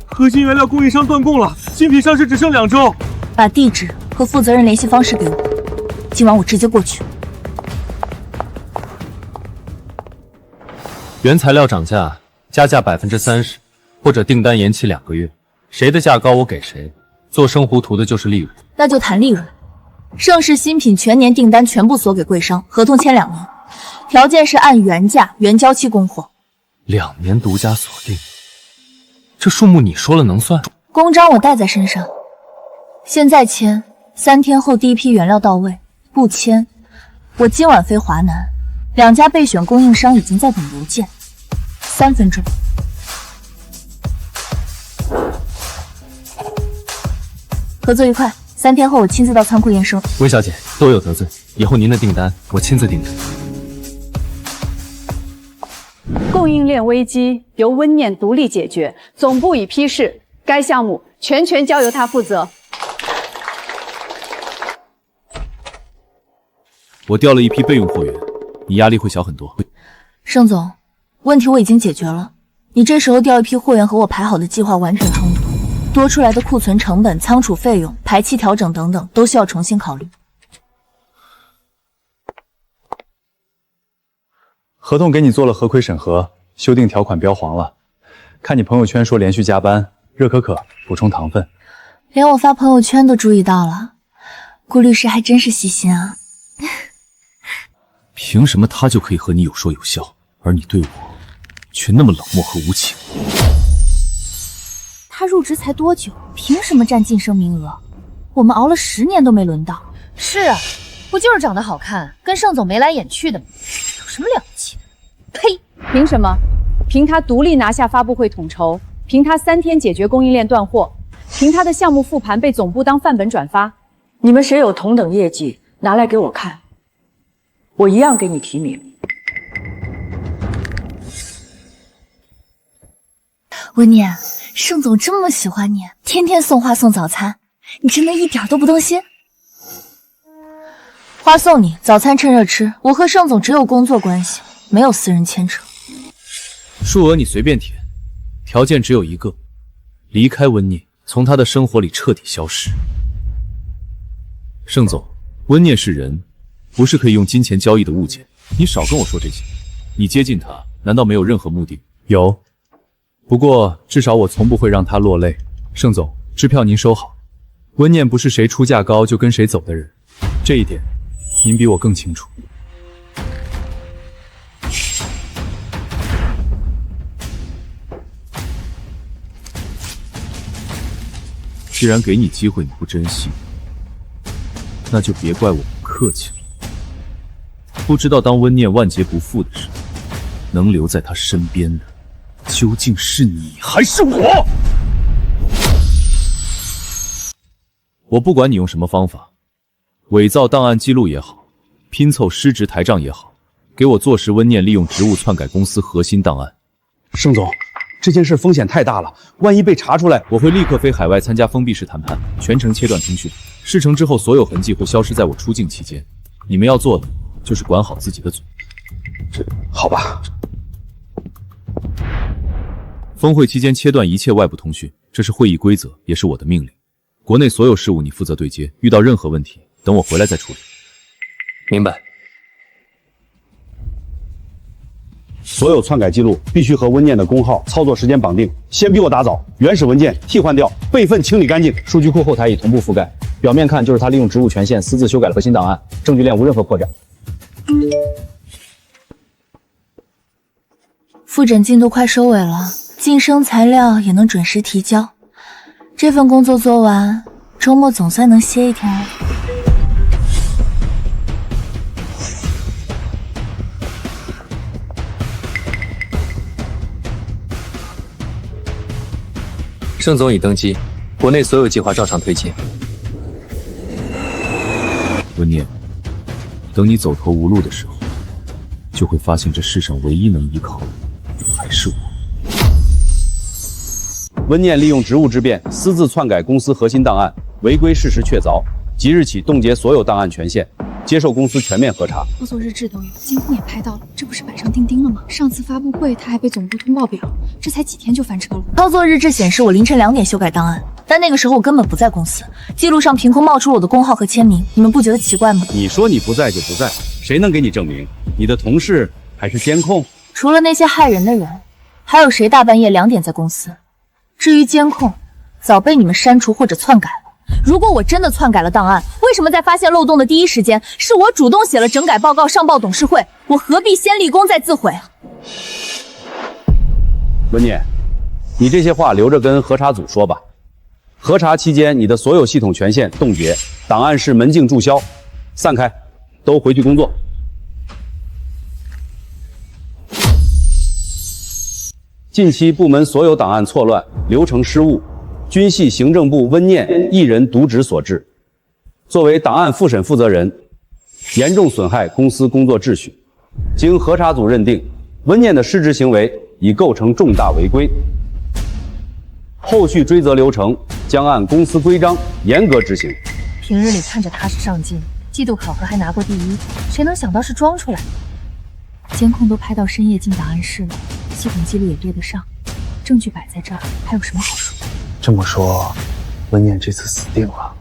核心原料供应商断供了，新品上市只剩2周。把地址和负责人联系方式给我，今晚我直接过去。原材料涨价，加价30%，或者订单延期2个月，谁的价高我给谁。做生糊涂的就是利润，那就谈利润。盛世新品全年订单全部锁给贵商，合同签2年，条件是按原价原交期供货。2年独家锁定，这数目你说了能算？公章我带在身上，现在签，3天后第一批原料到位，不签，我今晚飞华南，2家备选供应商已经在等邮件，3分钟。合作愉快，3天后我亲自到仓库验收。温小姐，多有得罪，以后您的订单我亲自订单。供应链危机由温念独立解决，总部已批示，该项目全权交由他负责。我调了一批备用货源，你压力会小很多。盛总，问题我已经解决了，你这时候调一批货源和我排好的计划完全冲突，多出来的库存成本、仓储费用、排期调整等等都需要重新考虑。合同给你做了合规审核，修订条款标黄了。看你朋友圈说连续加班，热可可补充糖分。连我发朋友圈都注意到了，顾律师还真是细心啊。凭什么他就可以和你有说有笑，而你对我却那么冷漠和无情？他入职才多久，凭什么占晋升名额？我们熬了10年都没轮到。是啊，不就是长得好看，跟盛总眉来眼去的吗？有什么了不起的？呸！凭什么？凭他独立拿下发布会统筹，凭他3天解决供应链断货，凭他的项目复盘被总部当范本转发。你们谁有同等业绩，拿来给我看，我一样给你提名。温念，盛总这么喜欢你，天天送花送早餐，你真的一点都不动心？花送你，早餐趁热吃。我和盛总只有工作关系，没有私人牵扯。数额你随便填，条件只有一个：离开温念，从他的生活里彻底消失。盛总，温念是人，不是可以用金钱交易的物件，你少跟我说这些。你接近他，难道没有任何目的？有，不过至少我从不会让他落泪。盛总，支票您收好。温念不是谁出价高就跟谁走的人，这一点您比我更清楚。既然给你机会你不珍惜，那就别怪我不客气了。不知道当温念万劫不复的时候，能留在他身边的究竟是你还是我？我不管你用什么方法，伪造档案记录也好，拼凑失职台账也好，给我坐实温念利用职务篡改公司核心档案。盛总，这件事风险太大了，万一被查出来，我会立刻飞海外参加封闭式谈判，全程切断通讯。事成之后，所有痕迹会消失在我出境期间。你们要做的就是管好自己的嘴。这好吧。峰会期间切断一切外部通讯，这是会议规则，也是我的命令。国内所有事务你负责对接，遇到任何问题，等我回来再处理。明白。所有篡改记录必须和温念的工号、操作时间绑定，先逼我打扫，原始文件替换掉，备份清理干净。数据库后台已同步覆盖，表面看就是他利用职务权限私自修改了核心档案，证据链无任何破绽。复诊进度快收尾了，晋升材料也能准时提交。这份工作做完，周末总算能歇一天了。盛总已登基，国内所有计划照常推进。温念，等你走投无路的时候，就会发现这世上唯一能依靠的还是我。温念利用职务之便，私自篡改公司核心档案，违规事实确凿，即日起冻结所有档案权限，接受公司全面核查。操作日志都有，监控也拍到了，这不是板上钉钉了吗？上次发布会他还被总部通报表，这才几天就翻车了。操作日志显示我凌晨2点修改档案，但那个时候我根本不在公司，记录上凭空冒出了我的工号和签名，你们不觉得奇怪吗？你说你不在就不在，谁能给你证明？你的同事还是监控？除了那些害人的人，还有谁大半夜2点在公司？至于监控，早被你们删除或者篡改了。如果我真的篡改了档案，为什么在发现漏洞的第一时间是我主动写了整改报告上报董事会？我何必先立功再自毁啊？温念，你这些话留着跟核查组说吧。核查期间，你的所有系统权限冻结，档案室门禁注销，散开，都回去工作。近期部门所有档案错乱、流程失误，均系行政部温念一人渎职所致。作为档案复审负责人，严重损害公司工作秩序。经核查组认定，温念的失职行为已构成重大违规。后续追责流程将按公司规章严格执行。平日里看着踏实上进，季度考核还拿过第1，谁能想到是装出来的？监控都拍到深夜进档案室了，系统记录也对得上，证据摆在这儿，还有什么好说？这么说，温念这次死定了，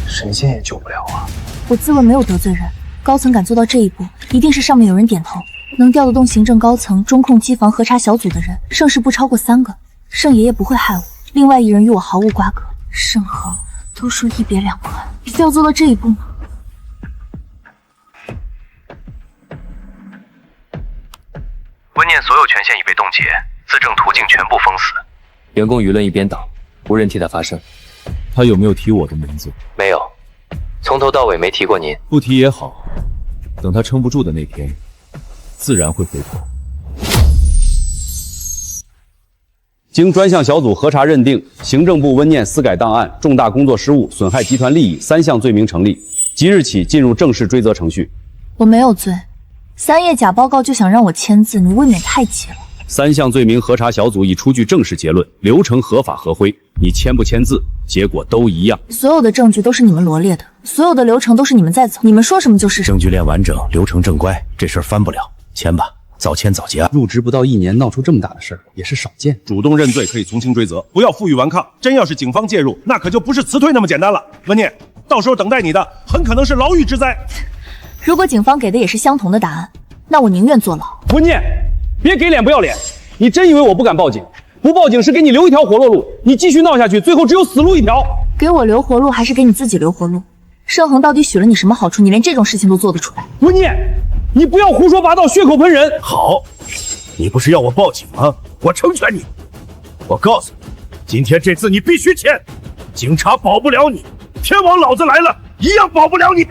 神仙也救不了啊！我自问没有得罪人，高层敢做到这一步，一定是上面有人点头。能调得动行政高层、中控机房核查小组的人，盛世不超过3个。盛爷爷不会害我，另外1人与我毫无瓜葛。盛恒都说一别两宽，非要做到这一步吗？温念所有权限已被冻结，资政途径全部封死。员工舆论一边倒，无人替他发声。他有没有提我的名字？没有，从头到尾没提过您。不提也好，等他撑不住的那天，自然会回头。经专项小组核查认定，行政部温念私改档案重大工作失误，损害集团利益3项罪名成立，即日起进入正式追责程序。我没有罪，3页假报告就想让我签字，你未免太急了。3项罪名核查小组已出具正式结论，流程合法合规，你签不签字，结果都一样。所有的证据都是你们罗列的，所有的流程都是你们在走，你们说什么就是什么。证据链完整，流程正乖，这事儿翻不了，签吧，早签早结。入职不到1年，闹出这么大的事儿，也是少见。主动认罪可以从轻追责，不要负隅顽抗。真要是警方介入，那可就不是辞退那么简单了。温念，到时候等待你的很可能是牢狱之灾。如果警方给的也是相同的答案，那我宁愿坐牢。温念，别给脸不要脸！你真以为我不敢报警？不报警是给你留一条活路，你继续闹下去，最后只有死路一条。给我留活路，还是给你自己留活路？盛恒到底许了你什么好处？你连这种事情都做得出来？温念，你不要胡说八道，血口喷人。好，你不是要我报警吗？我成全你。我告诉你，今天这字你必须签，警察保不了你，天王老子来了一样保不了你，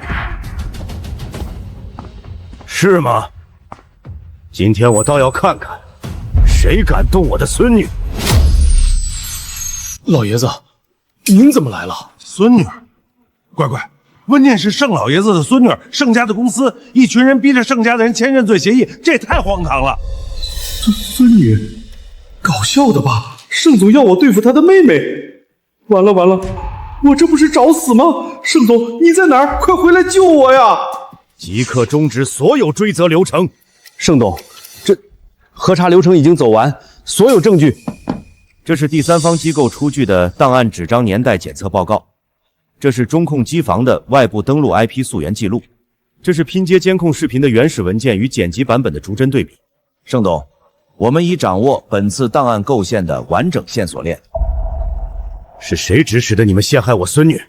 是吗？今天我倒要看看，谁敢动我的孙女。老爷子，您怎么来了？孙女，乖乖，温念是盛老爷子的孙女，盛家的公司，一群人逼着盛家的人签认罪协议，这也太荒唐了。孙女，搞笑的吧？盛总要我对付他的妹妹，完了完了，我这不是找死吗？盛总，你在哪儿？快回来救我呀！即刻终止所有追责流程。盛董，这核查流程已经走完，所有证据。这是第三方机构出具的档案纸张年代检测报告，这是中控机房的外部登录 IP 溯源记录，这是拼接监控视频的原始文件与剪辑版本的逐帧对比。盛董，我们已掌握本次档案构陷的完整线索链。是谁指使的你们陷害我孙女？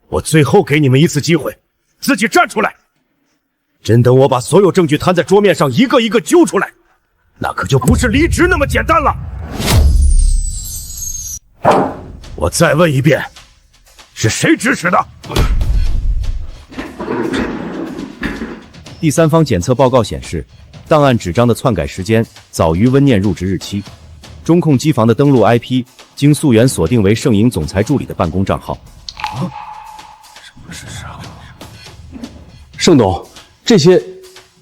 我最后给你们一次机会，自己站出来！真等我把所有证据摊在桌面上，一个一个揪出来，那可就不是离职那么简单了。我再问一遍，是谁指使的？第三方检测报告显示，档案纸张的篡改时间早于温念入职日期。中控机房的登录 IP 经溯源锁定为盛营总裁助理的办公账号。盛董，这些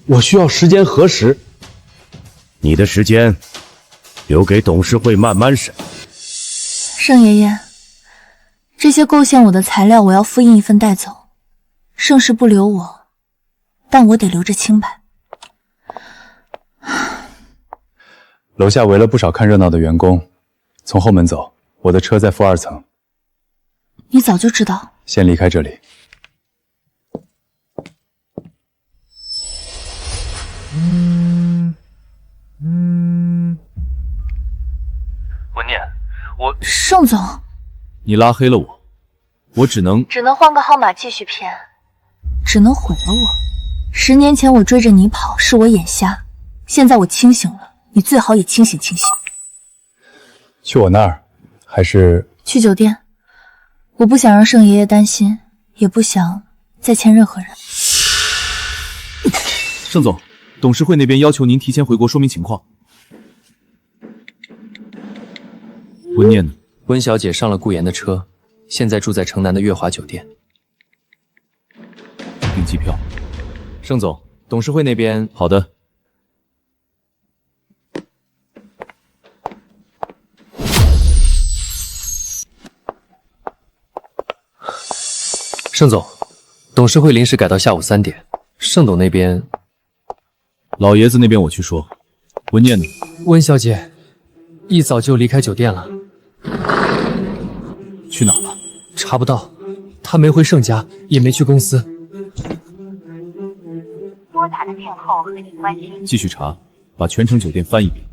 我需要时间核实。你的时间留给董事会慢慢审。盛爷爷，这些构陷我的材料我要复印一份带走。盛世不留我，但我得留着清白。楼下围了不少看热闹的员工，从后门走，我的车在负2层。你早就知道？先离开这里。温念，我盛总，你拉黑了我，我只能换个号码继续骗，只能毁了我。10年前我追着你跑，是我眼瞎，现在我清醒了，你最好也清醒清醒。去我那儿，还是去酒店？我不想让盛爷爷担心，也不想再欠任何人。盛总，董事会那边要求您提前回国说明情况。温念呢？温小姐上了顾言的车，现在住在城南的悦华酒店。订机票。盛总，董事会那边好的。盛总，董事会临时改到下午3点。盛董那边，老爷子那边我去说。温念呢？温小姐，一早就离开酒店了。去哪了？查不到，他没回盛家，也没去公司。拨打的电后和你关心。继续查，把全城酒店翻一遍。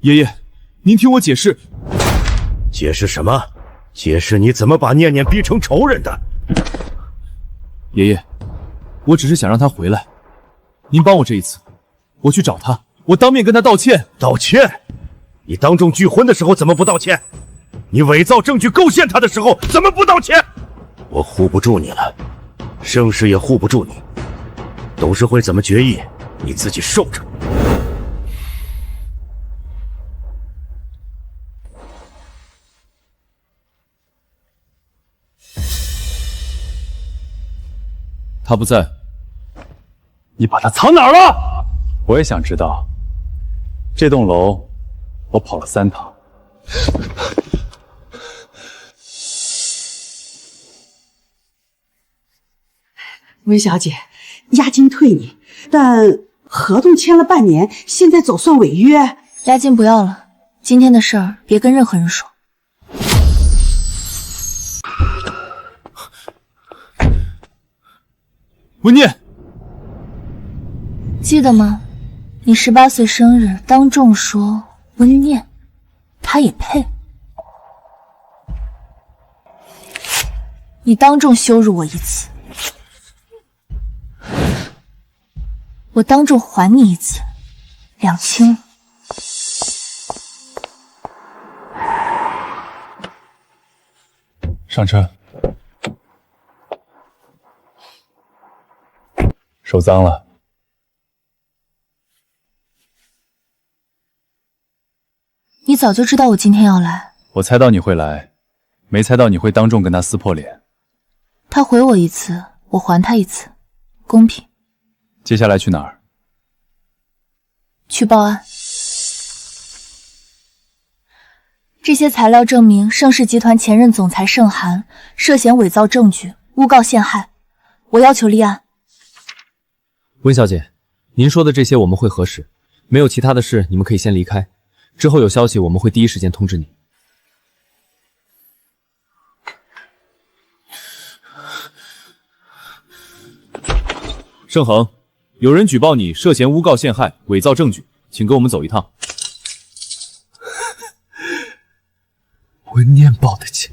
爷爷，您听我解释。解释什么？解释你怎么把念念逼成仇人的？爷爷，我只是想让他回来，您帮我这一次，我去找他，我当面跟他道歉。道歉？你当众拒婚的时候怎么不道歉？你伪造证据构陷他的时候怎么不道歉？我护不住你了，盛世也护不住你。董事会怎么决议，你自己受着。他不在，你把他藏哪儿了？我也想知道。这栋楼我跑了3趟。温小姐，押金退你，但合同签了半年，现在走算违约。押金不要了，今天的事儿别跟任何人说。文念，记得吗？你18岁生日当众说温念，他也配？你当众羞辱我一次，我当众还你一次，两清了。上车。手脏了。你早就知道我今天要来。我猜到你会来，没猜到你会当众跟他撕破脸。他回我一次，我还他一次，公平。接下来去哪儿？去报案。这些材料证明盛世集团前任总裁盛寒涉嫌伪造证据，诬告陷害，我要求立案。温小姐，您说的这些我们会核实，没有其他的事，你们可以先离开。之后有消息我们会第一时间通知你。盛恒，有人举报你涉嫌诬告陷害、伪造证据，请跟我们走一趟。温念报的警。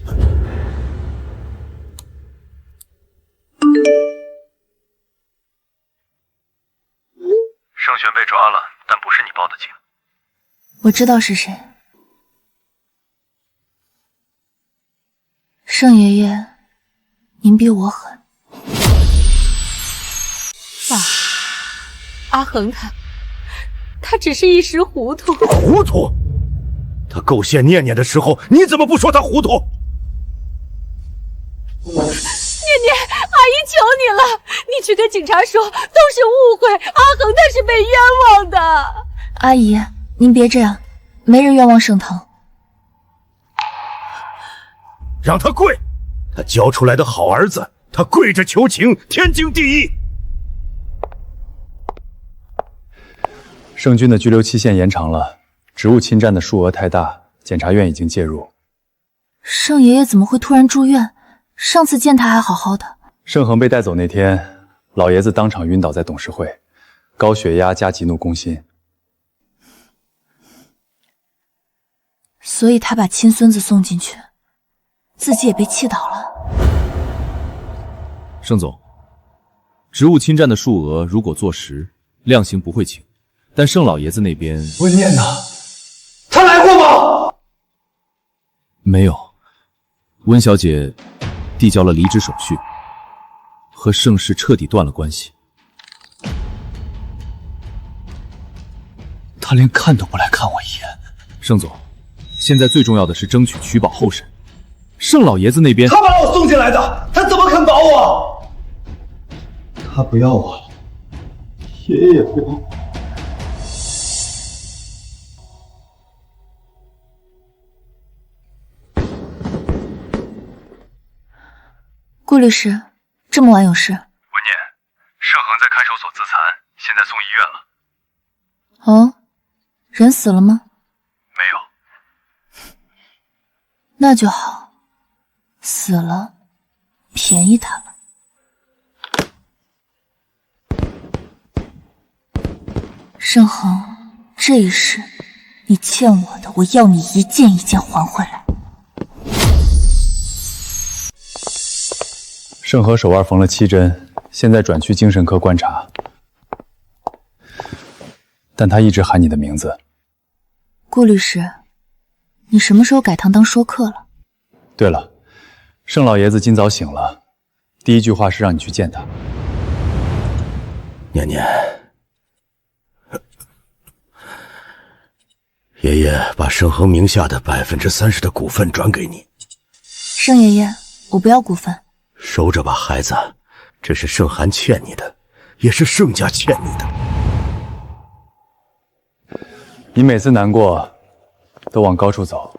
盛璇被抓了，但不是你报的警。我知道是谁。盛爷爷，您比我狠。爸，阿恒他只是一时糊涂。糊涂？他构陷念念的时候，你怎么不说他糊涂？念念，阿姨求你了，你去跟警察说，都是误会，阿恒他是被冤枉的。阿姨，您别这样，没人冤枉盛腾。让他跪，他教出来的好儿子，他跪着求情，天经地义。盛军的拘留期限延长了，职务侵占的数额太大，检察院已经介入。盛爷爷怎么会突然住院？上次见他还好好的。盛恒被带走那天，老爷子当场晕倒在董事会，高血压加急怒攻心。所以他把亲孙子送进去，自己也被气倒了。盛总，职务侵占的数额如果坐实，量刑不会轻，但盛老爷子那边……温念呢？他来过吗？没有。温小姐递交了离职手续，和盛世彻底断了关系。他连看都不来看我一眼。盛总，现在最重要的是争取取保候审。盛老爷子那边，他把我送进来的，他怎么肯保我？他不要我了，爷爷也不要我。顾律师，这么晚有事？文念，盛恒在看守所自残，现在送医院了。哦，人死了吗？没有。那就好，死了，便宜他了。盛恒，这一世你欠我的，我要你一件一件还回来。盛和手腕缝了7针，现在转去精神科观察，但他一直喊你的名字。顾律师，你什么时候改堂当说客了？对了，盛老爷子今早醒了，第一句话是让你去见他。念念，爷爷把盛恒名下的30%的股份转给你。盛爷爷，我不要股份。收着吧，孩子，这是盛寒欠你的，也是盛家欠你的。你每次难过都往高处走。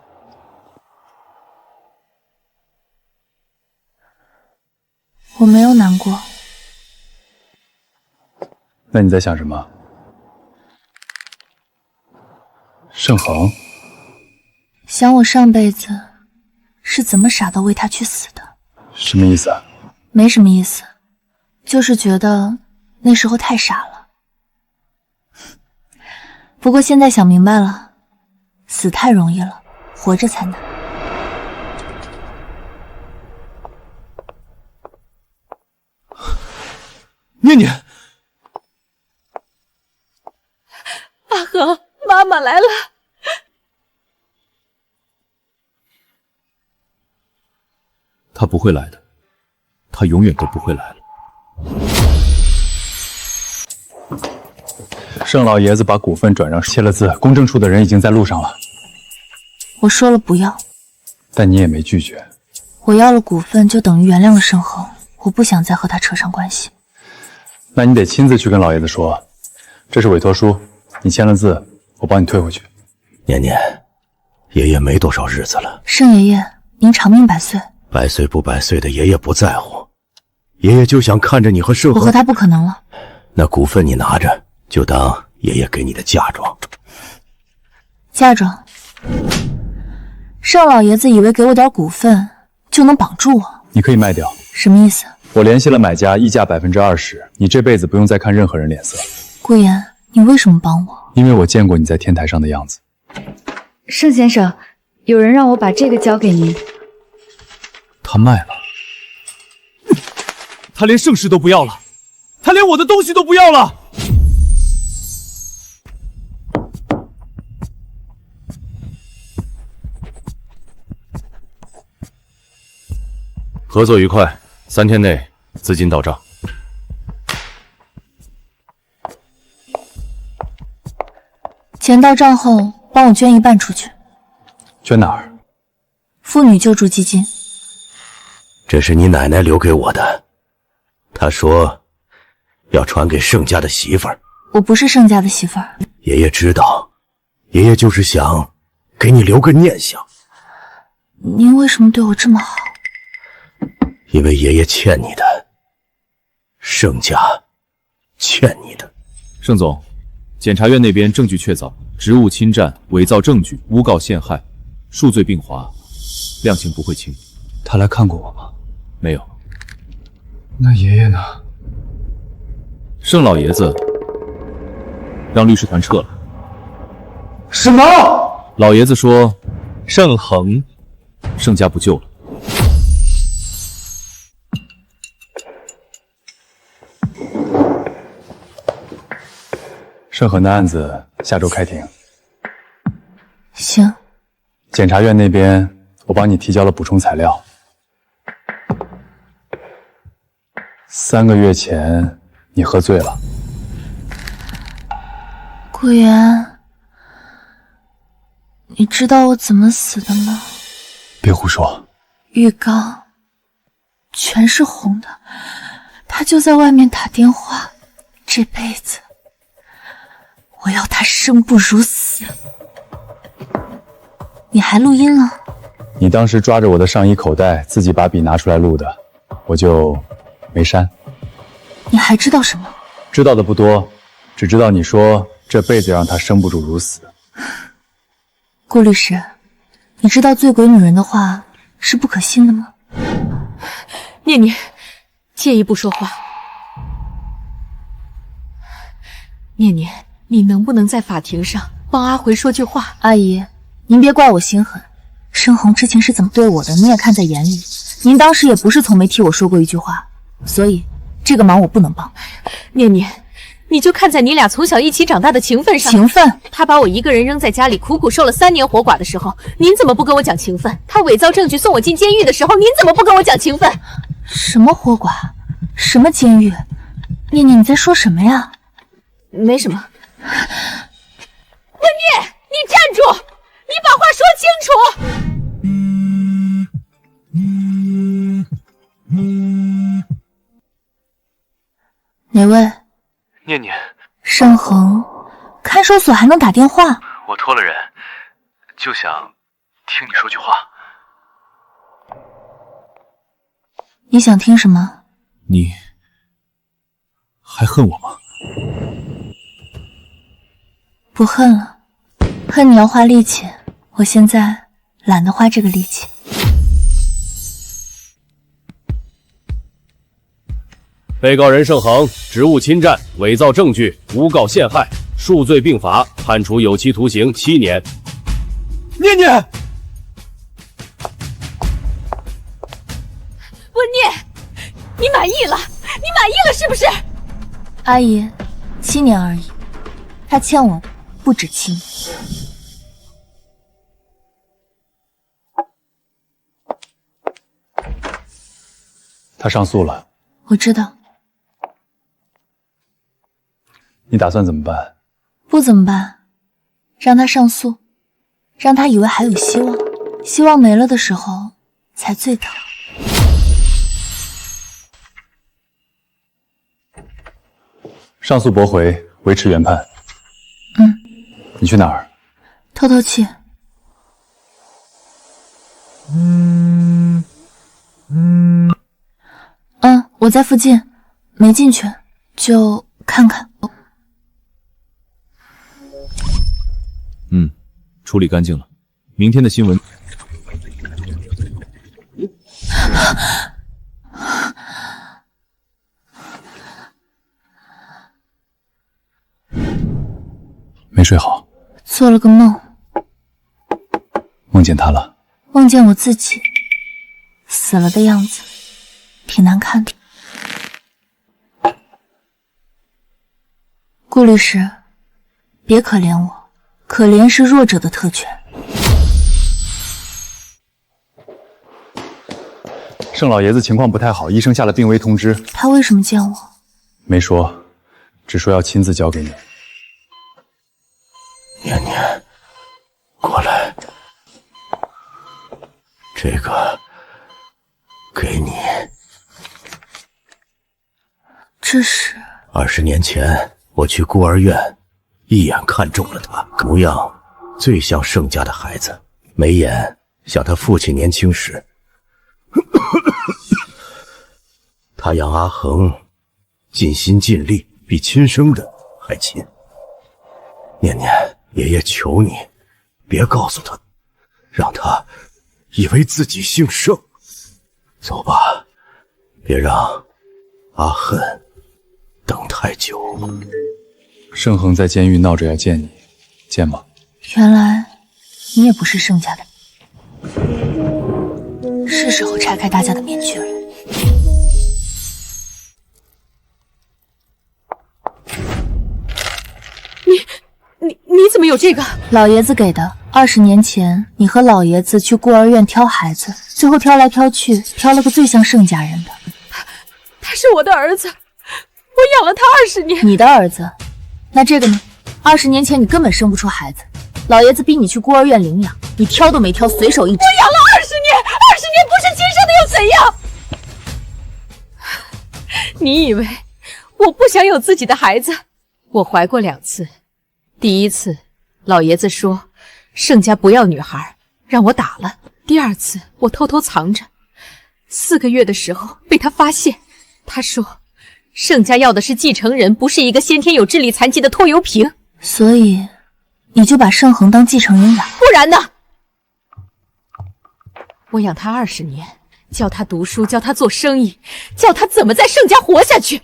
我没有难过。那你在想什么？盛恒，想我上辈子是怎么傻到为他去死的。什么意思啊？没什么意思，就是觉得那时候太傻了。不过现在想明白了，死太容易了，活着才难。念念，阿恒，妈妈来了。他不会来的，他永远都不会来了。盛老爷子把股份转让签了字，公证处的人已经在路上了。我说了不要，但你也没拒绝。我要了股份就等于原谅了盛恒，我不想再和他扯上关系。那你得亲自去跟老爷子说，这是委托书，你签了字，我帮你退回去。念念，爷爷没多少日子了。盛爷爷，您长命百岁。百岁不百岁的爷爷不在乎，爷爷就想看着你和盛恒。我和他不可能了。那股份你拿着，就当爷爷给你的嫁妆。嫁妆？盛老爷子以为给我点股份就能绑住我？你可以卖掉。什么意思？我联系了买家，溢价20%，你这辈子不用再看任何人脸色。顾言，你为什么帮我？因为我见过你在天台上的样子。盛先生，有人让我把这个交给您。他卖了。他连盛世都不要了，他连我的东西都不要了。合作愉快，3天内资金到账。钱到账后，帮我捐1半出去。捐哪儿？妇女救助基金。这是你奶奶留给我的，她说要传给盛家的媳妇儿。我不是盛家的媳妇儿。爷爷知道，爷爷就是想给你留个念想。您为什么对我这么好？因为爷爷欠你的，盛家欠你的。盛总，检察院那边证据确凿，职务侵占、伪造证据、诬告陷害，数罪并罚，量刑不会轻。他来看过我吗？没有。那爷爷呢？盛老爷子让律师团撤了。什么？老爷子说，盛恒，盛家不救了。盛恒的案子下周开庭。行。检察院那边我帮你提交了补充材料。3个月前你喝醉了。顾言，你知道我怎么死的吗？别胡说。浴缸全是红的，他就在外面打电话，这辈子我要他生不如死。你还录音了？你当时抓着我的上衣口袋，自己把笔拿出来录的，我就没删。你还知道什么？知道的不多，只知道你说这辈子让他生不住如死。顾律师，你知道醉鬼女人的话是不可信的吗？念念，借一步说话。念念，你能不能在法庭上帮阿回说句话？阿姨，您别怪我心狠，申红之前是怎么对我的，您也看在眼里。您当时也不是从没替我说过一句话，所以这个忙我不能帮。念念，你就看在你俩从小一起长大的情分上。情分？他把我一个人扔在家里，苦苦受了3年活寡的时候，您怎么不跟我讲情分？他伪造证据送我进监狱的时候，您怎么不跟我讲情分？什么活寡？什么监狱？念念，你在说什么呀？没什么。温念，你站住！你把话说清楚！哪位？念念，盛恒，看守所还能打电话？我托了人，就想听你说句话。你想听什么？你还恨我吗？不恨了，恨你要花力气，我现在懒得花这个力气。被告人盛恒职务侵占、伪造证据、诬告陷害，数罪并罚，判处有期徒刑7年。念念，温念，你满意了？你满意了是不是？阿姨，7年而已，他欠我的不止7年。他上诉了，我知道。你打算怎么办？不怎么办，让他上诉，让他以为还有希望，希望没了的时候才最疼。上诉驳回，维持原判。你去哪儿？透透气。我在附近，没进去，就看看。处理干净了。明天的新闻。没睡好，做了个梦，梦见他了。梦见我自己死了的样子，挺难看的。顾律师，别可怜我，可怜是弱者的特权。盛老爷子情况不太好，医生下了病危通知。他为什么见我？没说，只说要亲自交给你。念念，过来，这个给你。这是20年前我去孤儿院，一眼看中了他，模样最像盛家的孩子，眉眼像他父亲年轻时。他养阿恒尽心尽力，比亲生的还亲。念念，爷爷求你，别告诉他，让他以为自己姓盛。走吧，别让阿恨等太久。盛恒在监狱闹着要见你，见吗？原来你也不是盛家的人，是时候拆开大家的面具了。你怎么有这个？老爷子给的。20年前，你和老爷子去孤儿院挑孩子，最后挑来挑去，挑了个最像盛家人的。他是我的儿子，我养了他20年。你的儿子？那这个呢？20年前你根本生不出孩子，老爷子逼你去孤儿院领养，你挑都没挑，随手一指。我养了20年，20年不是亲生的又怎样？你以为我不想有自己的孩子？我怀过2次。第一次，老爷子说盛家不要女孩，让我打了。第2次，我偷偷藏着，4个月的时候被他发现。他说盛家要的是继承人，不是一个先天有智力残疾的拖油瓶。所以你就把盛恒当继承人养？不然呢？我养他20年，教他读书，教他做生意，教他怎么在盛家活下去。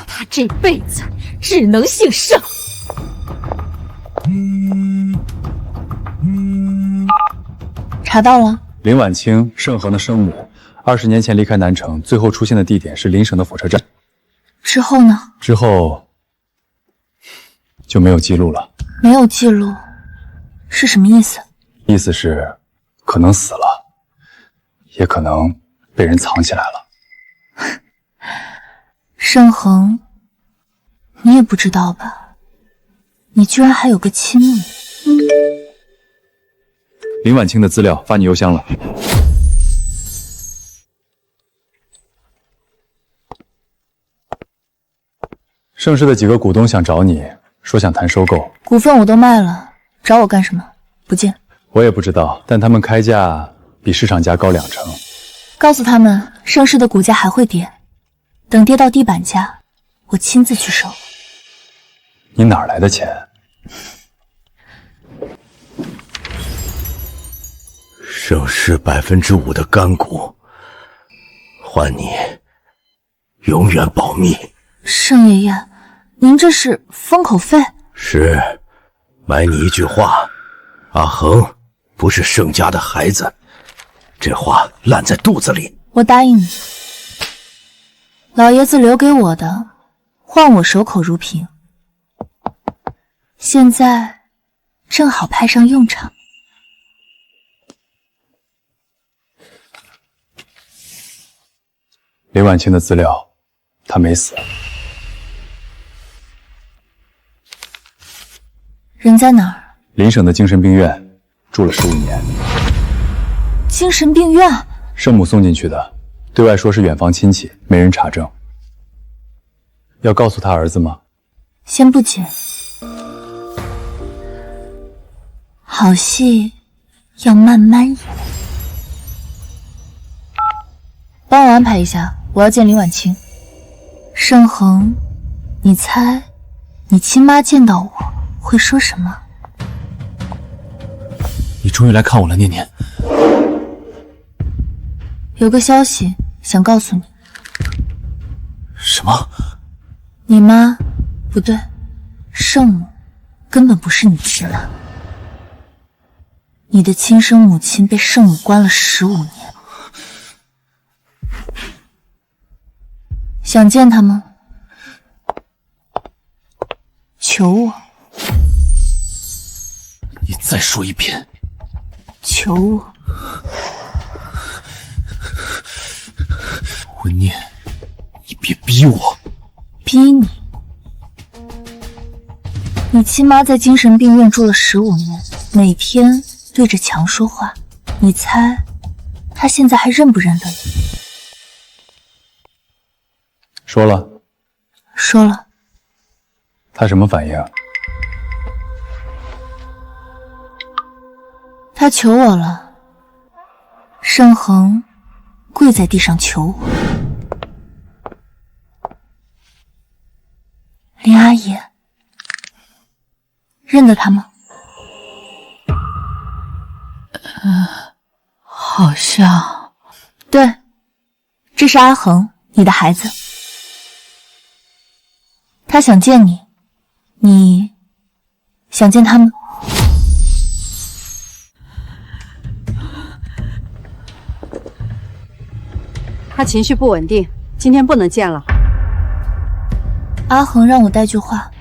他这辈子只能姓盛。查到了。林婉清，盛恒的生母，20年前离开南城，最后出现的地点是邻省的火车站。之后呢？之后就没有记录了。没有记录是什么意思？意思是，可能死了，也可能被人藏起来了。盛恒，你也不知道吧？你居然还有个亲母。林婉清的资料发你邮箱了。盛世的几个股东想找你，说想谈收购。股份我都卖了，找我干什么？不见。我也不知道，但他们开价比市场价高2成。告诉他们，盛世的股价还会跌，等跌到地板价，我亲自去收。你哪来的钱？盛世5%的干股，换你永远保密。盛爷爷，您这是封口费？是，买你一句话，阿恒不是盛家的孩子，这话烂在肚子里。我答应你，老爷子留给我的，换我守口如瓶。现在正好派上用场。林婉清的资料，她没死。人在哪儿？邻省的精神病院住了15年。精神病院？圣母送进去的，对外说是远房亲戚，没人查证。要告诉他儿子吗？先不急，好戏要慢慢演。帮我安排一下，我要见林婉清。盛恒，你猜你亲妈见到我会说什么？你终于来看我了，念念。有个消息想告诉你。什么？你妈不对，盛母根本不是你亲妈，你的亲生母亲被盛母关了15年。想见她吗？求我。你再说一遍。求我。文念，你别逼我。逼你？你亲妈在精神病院住了15年，每天对着墙说话，你猜她现在还认不认得你？说了。说了。他什么反应？他求我了。盛恒跪在地上求我。林阿姨，认得他吗？好像。对，这是阿恒，你的孩子。他想见你，你想见他吗？他情绪不稳定，今天不能见了。阿恒让我带句话。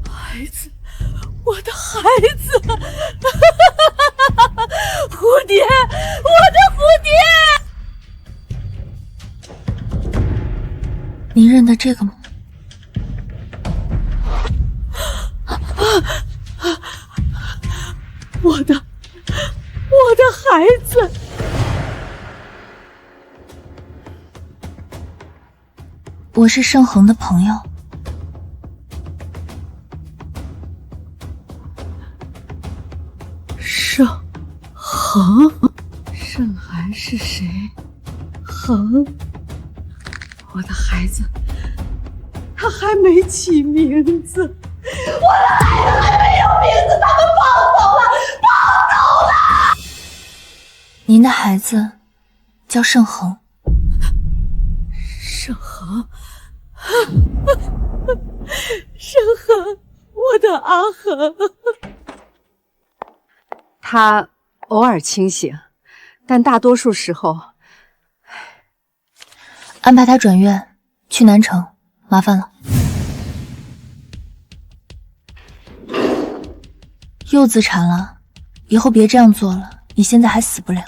孩子，我的孩子，蝴蝶，我的蝴蝶。你认得这个吗？我的孩子。我是盛恒的朋友。盛恒，盛寒是谁？恒，我的孩子，他还没起名字，我的孩子还没有名字，他们抱走了，抱走了。您的孩子叫盛恒。盛恒，盛恒，我的阿恒。他偶尔清醒，但大多数时候……安排他转院去南城，麻烦了。又自残了，以后别这样做了。你现在还死不了。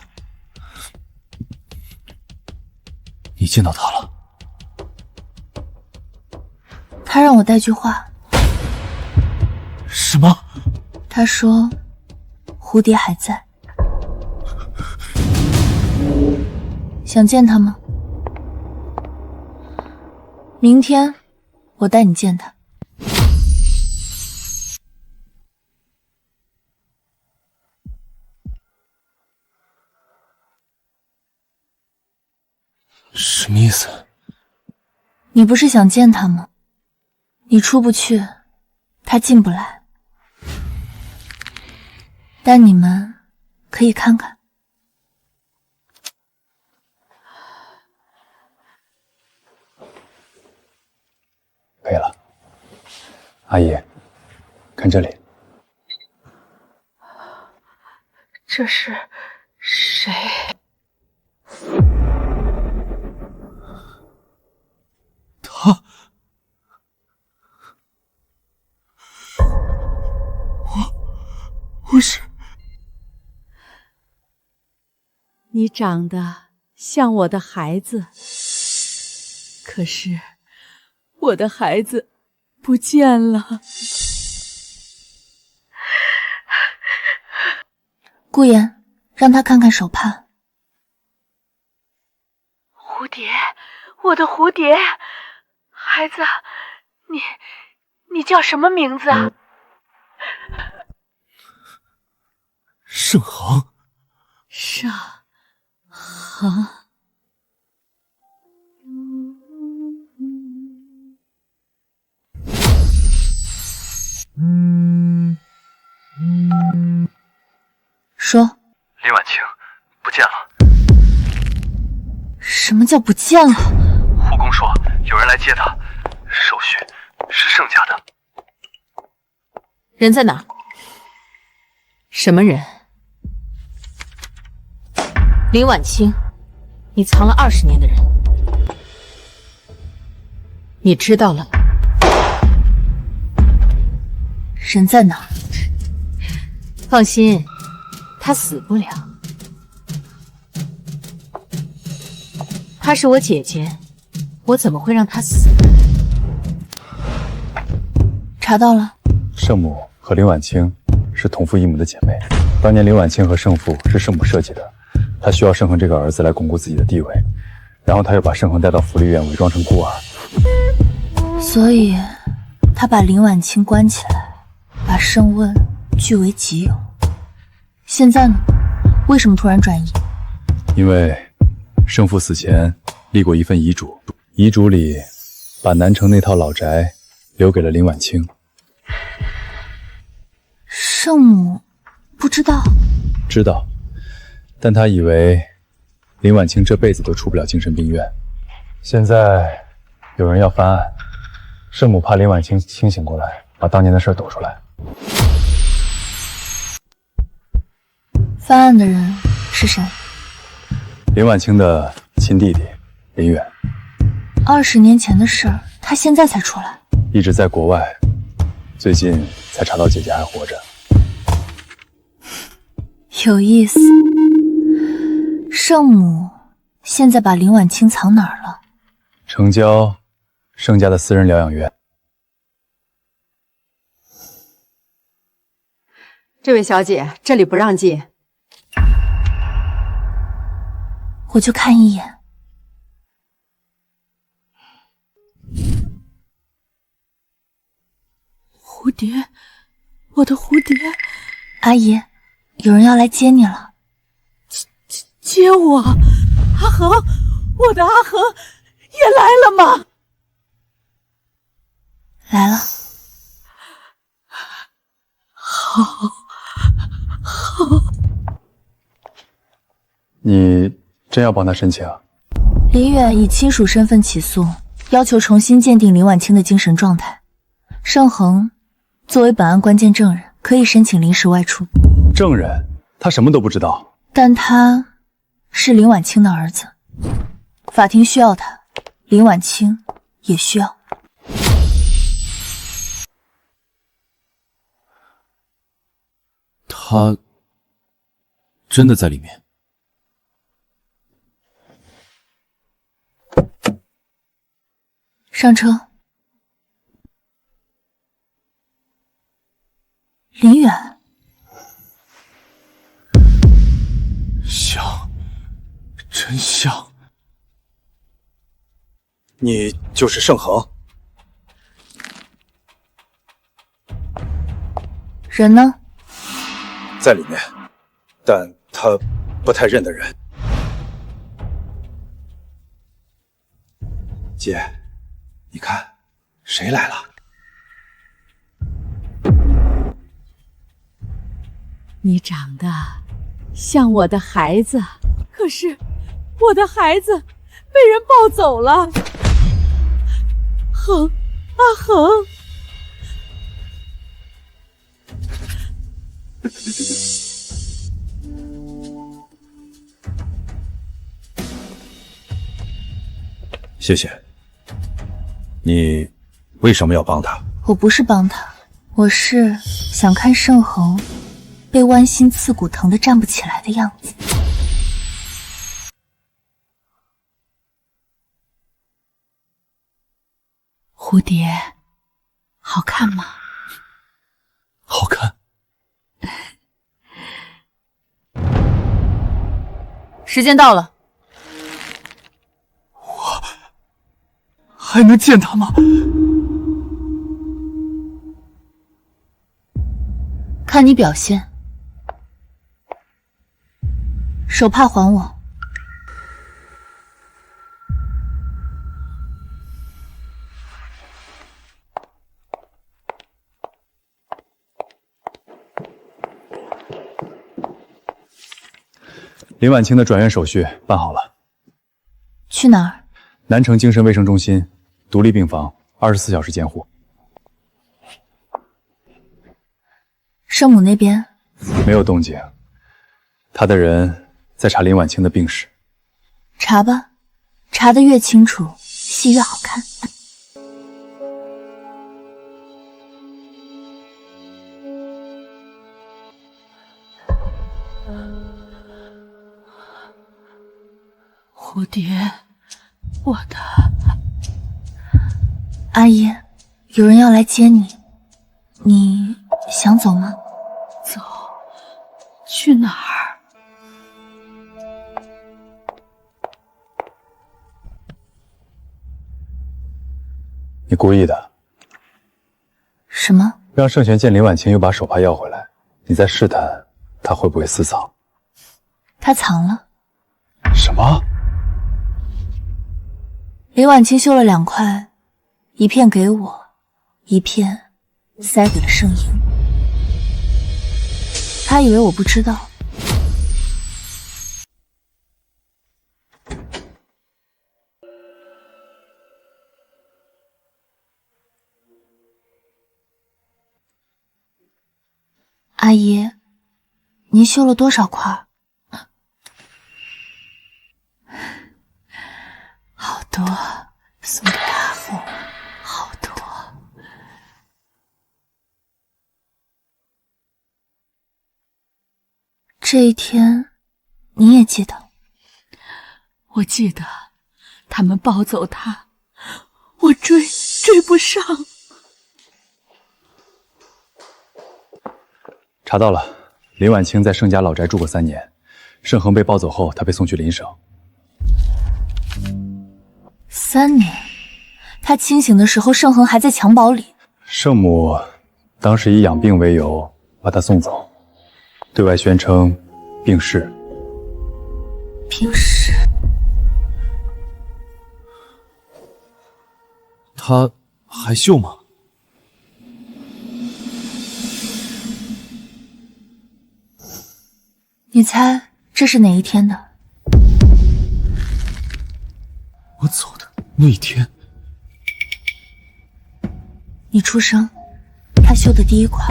你见到他了？他让我带句话。什么？他说蝴蝶还在。想见他吗？明天我带你见他。什么意思？你不是想见他吗？你出不去，他进不来，但你们可以看看。可以了，阿姨，看这里。这是谁？他，我是。你长得像我的孩子，可是我的孩子不见了。顾言，让他看看手帕。蝴蝶，我的蝴蝶，孩子，你叫什么名字啊？盛恒。盛恒。说。林婉清不见了。什么叫不见了？护工说有人来接她，手续是盛家的。人在哪？什么人？林婉清，你藏了20年的人，你知道了吗？人在哪？放心，他死不了。她是我姐姐，我怎么会让她死？查到了。圣母和林婉清是同父异母的姐妹，当年林婉清和圣父是圣母设计的，她需要盛恒这个儿子来巩固自己的地位，然后她又把盛恒带到福利院，伪装成孤儿。所以，她把林婉清关起来，把盛问据为己有。现在呢？为什么突然转移？因为圣父死前立过一份遗嘱，遗嘱里把南城那套老宅留给了林婉清。圣母不知道？知道，但他以为林婉清这辈子都出不了精神病院。现在有人要翻案，圣母怕林婉清清醒过来，把当年的事抖出来。翻案的人是谁？林婉清的亲弟弟林远。20年前的事儿，他现在才出来，一直在国外，最近才查到姐姐还活着。有意思。圣母现在把林婉清藏哪儿了？城郊盛家的私人疗养院。这位小姐，这里不让进。我就看一眼。蝴蝶，我的蝴蝶。阿姨，有人要来接你了。接我？阿恒，我的阿恒也来了吗？来了。好。你真要帮他申请啊？李远以亲属身份起诉，要求重新鉴定林婉清的精神状态。盛恒作为本案关键证人，可以申请临时外出。证人？他什么都不知道。但他是林婉清的儿子，法庭需要他，林婉清也需要。他真的在里面？上车。林远，像，真像。你就是盛恒？人呢？在里面，但他不太认得人。姐，你看，谁来了？你长得像我的孩子，可是我的孩子被人抱走了。恒，阿恒。谢谢。你为什么要帮他？我不是帮他，我是想看盛恒被剜心刺骨、疼得站不起来的样子。蝴蝶，好看吗？好看。时间到了。还能见他吗？看你表现。手帕还我。林婉清的转院手续办好了。去哪儿？南城精神卫生中心，独立病房，24小时监护。圣母那边没有动静，他的人在查林婉清的病史。查吧，查得越清楚，戏越好看。蝴蝶，我的阿姨，有人要来接你，你想走吗？走？去哪儿？你故意的。什么？让盛璇见林婉清又把手帕要回来，你在试探他会不会私藏。他藏了。什么？林婉清修了2块，一片给我，一片塞给了盛英。他以为我不知道。阿姨，您修了多少块？好多，送给阿凤，好多。这一天，你也记得？我记得，他们抱走他，我追不上。查到了，林婉清在盛家老宅住过3年，盛恒被抱走后，他被送去邻省。3年，他清醒的时候，盛恒还在襁褓里。盛母当时以养病为由把他送走，对外宣称病逝。病逝？他还秀吗？你猜这是哪一天的？我走的那一天。你出生，他绣的第一块。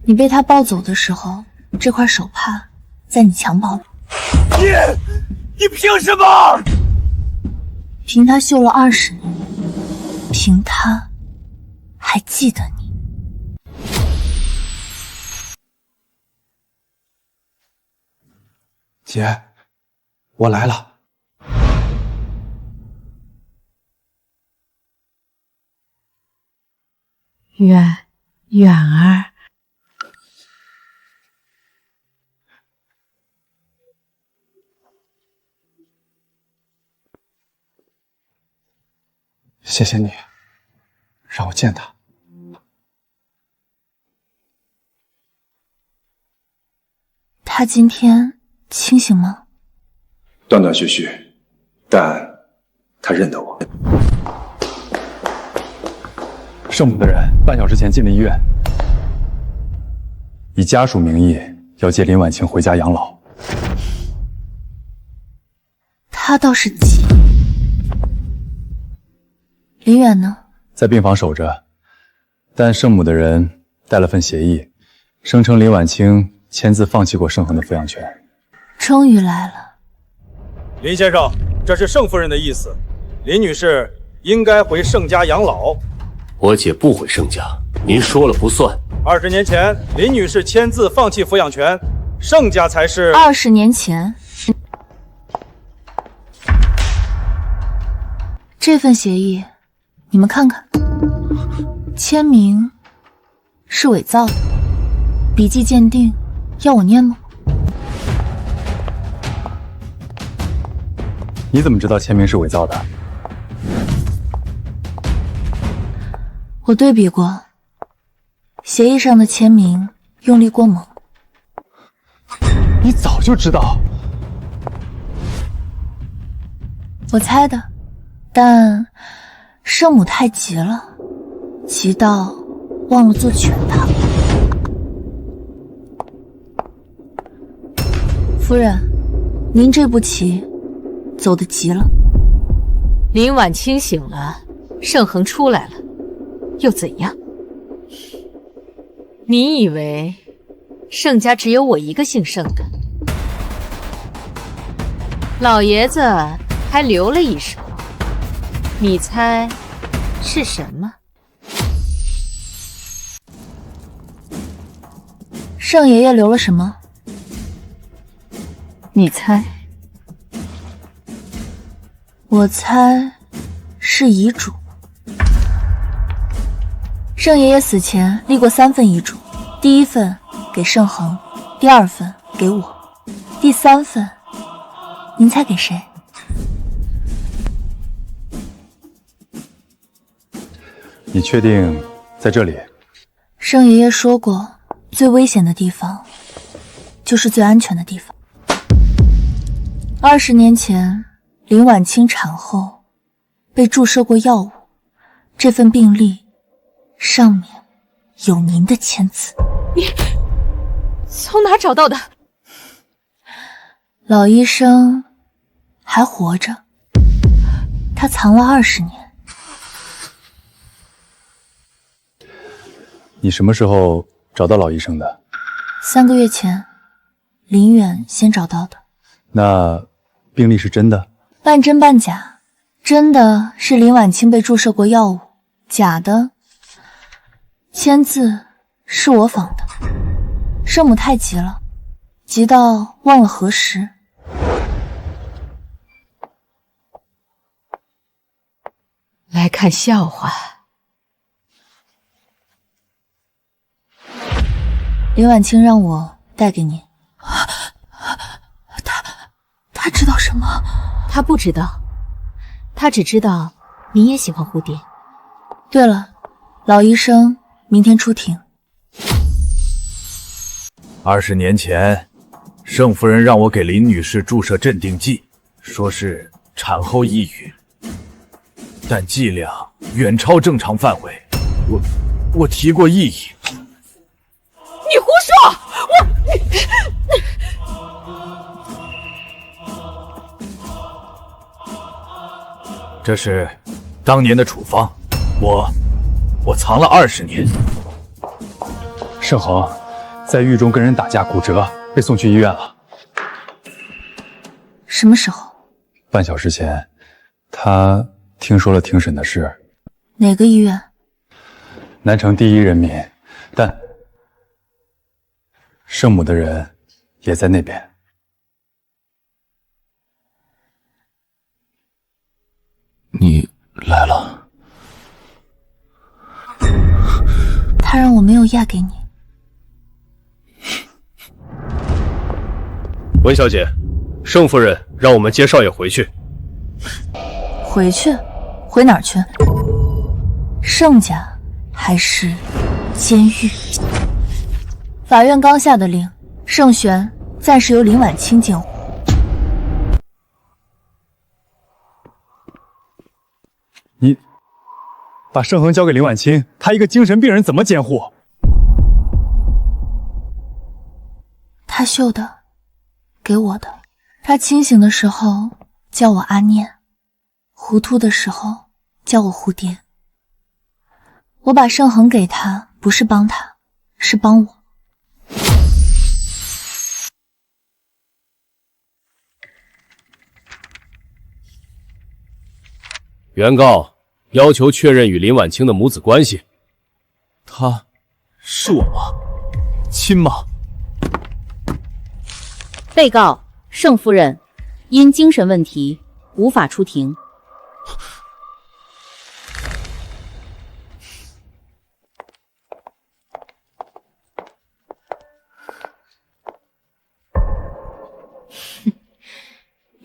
你被他抱走的时候，这块手帕在你襁褓里。你凭什么？凭他绣了20年，凭他还记得你。姐，我来了。远儿，谢谢你，让我见他。他今天清醒吗？断断续续，但他认得我。圣母的人半小时前进了医院，以家属名义要接林婉清回家养老。他倒是急。林远呢？在病房守着，但圣母的人带了份协议，声称林婉清签字放弃过盛恒的抚养权。终于来了。林先生，这是盛夫人的意思，林女士应该回盛家养老。我姐不回盛家，您说了不算。20年前，林女士签字放弃抚养权，盛家才是。20年前，这份协议，你们看看，签名是伪造的，笔迹鉴定，要我念吗？你怎么知道签名是伪造的？我对比过，协议上的签名用力过猛。你早就知道？我猜的，但圣母太急了，急到忘了做全套。夫人，您这步棋走得急了。林婉清醒了，盛恒出来了，又怎样？你以为盛家只有我一个姓盛的？老爷子还留了一手，你猜是什么？盛爷爷留了什么？你猜？我猜是遗嘱。盛爷爷死前立过3份遗嘱，第1份给盛恒，第2份给我，第3份，您猜给谁？你确定在这里？盛爷爷说过，最危险的地方就是最安全的地方。20年前，林婉清产后被注射过药物，这份病历上面有您的签字。你从哪找到的？老医生还活着，他藏了20年。你什么时候找到老医生的？3个月前，林远先找到的。那病历是真的？半真半假，真的是林婉清被注射过药物，假的签字是我仿的。圣母太急了，急到忘了核实。来看笑话。林婉清让我带给你。他知道什么？他不知道，他只知道你也喜欢蝴蝶。对了，老医生明天出庭。20年前，盛夫人让我给林女士注射镇定剂，说是产后抑郁，但剂量远超正常范围。我提过异议。你胡说！这是当年的处方，我藏了20年。盛恒在狱中跟人打架骨折，被送去医院了。什么时候？半小时前，他听说了庭审的事。哪个医院？南城第一人民，但圣母的人也在那边。你来了。他让我没有嫁给你。温小姐，盛夫人让我们接少爷回去。回去？回哪儿去？盛家还是监狱？法院刚下的令，盛璇暂时由林婉清监护。你把盛恒交给林婉清，他一个精神病人怎么监护？他绣的，给我的。他清醒的时候叫我阿念，糊涂的时候叫我蝴蝶。我把盛恒给他，不是帮他，是帮我。原告要求确认与林婉清的母子关系。她是我妈？亲妈？被告盛夫人因精神问题无法出庭。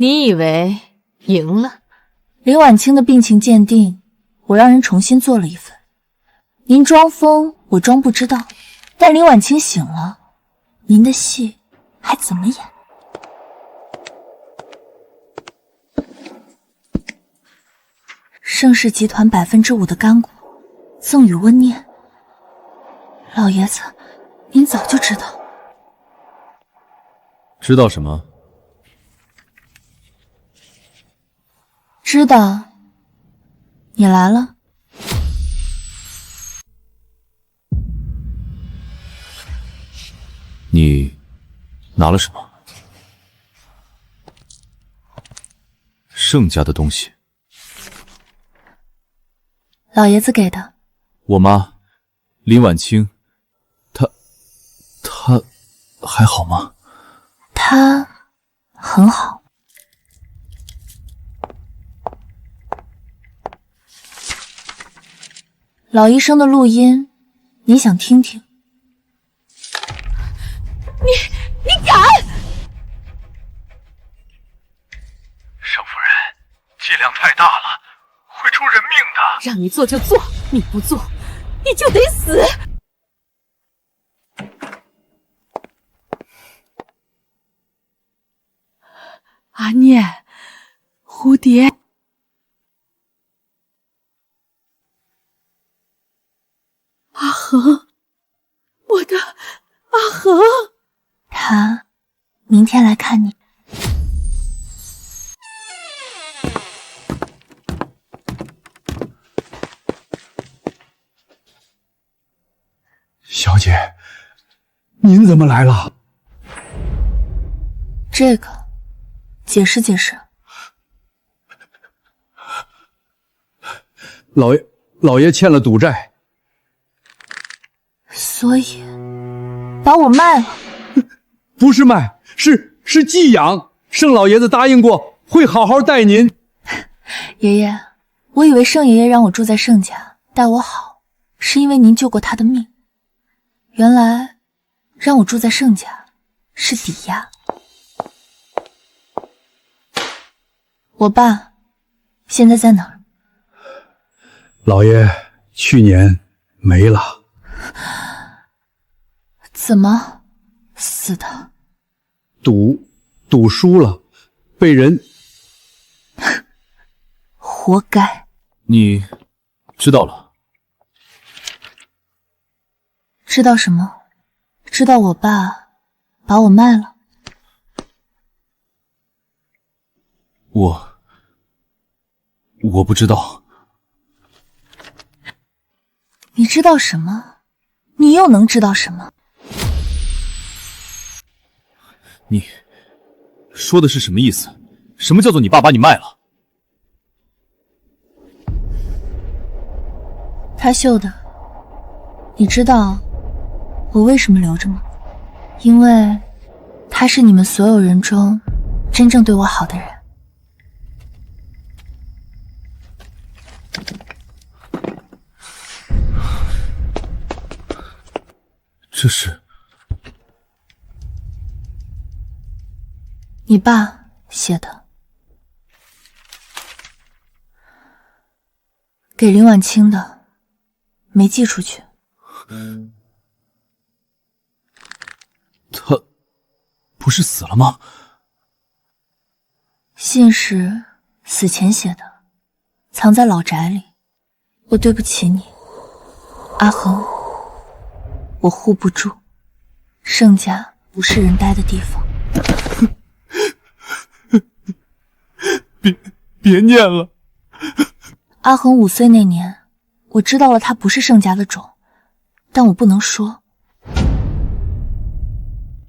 你以为赢了？林婉清的病情鉴定，我让人重新做了一份。您装疯，我装不知道，但林婉清醒了，您的戏还怎么演？盛氏集团5%的干股赠与温念，老爷子，您早就知道。知道什么？知道。你来了。你拿了什么？盛家的东西。老爷子给的。我妈林婉清，她还好吗？她很好。老医生的录音，你想听听？你敢！盛夫人，剂量太大了，会出人命的。让你做就做，你不做，你就得死。阿念，蝴蝶。阿恒，我的阿恒，他明天来看你。小姐，您怎么来了？这个，解释解释。老爷欠了赌债。所以把我卖了？不是卖，是寄养。盛老爷子答应过会好好待您。爷爷，我以为盛爷爷让我住在盛家，待我好，是因为您救过他的命。原来让我住在盛家是抵押。我爸现在在哪儿？老爷去年没了。怎么死的？赌输了，被人……活该。你知道了？知道什么？知道我爸把我卖了。我不知道。你知道什么？你又能知道什么？你说的是什么意思？什么叫做你爸把你卖了？他绣的，你知道我为什么留着吗？因为他是你们所有人中真正对我好的人。这是你爸写的，给林婉清的，没寄出去。他不是死了吗？信是死前写的，藏在老宅里。我对不起你，阿恒，我护不住。盛家不是人待的地方。别念了。阿恒5岁那年，我知道了他不是盛家的种，但我不能说。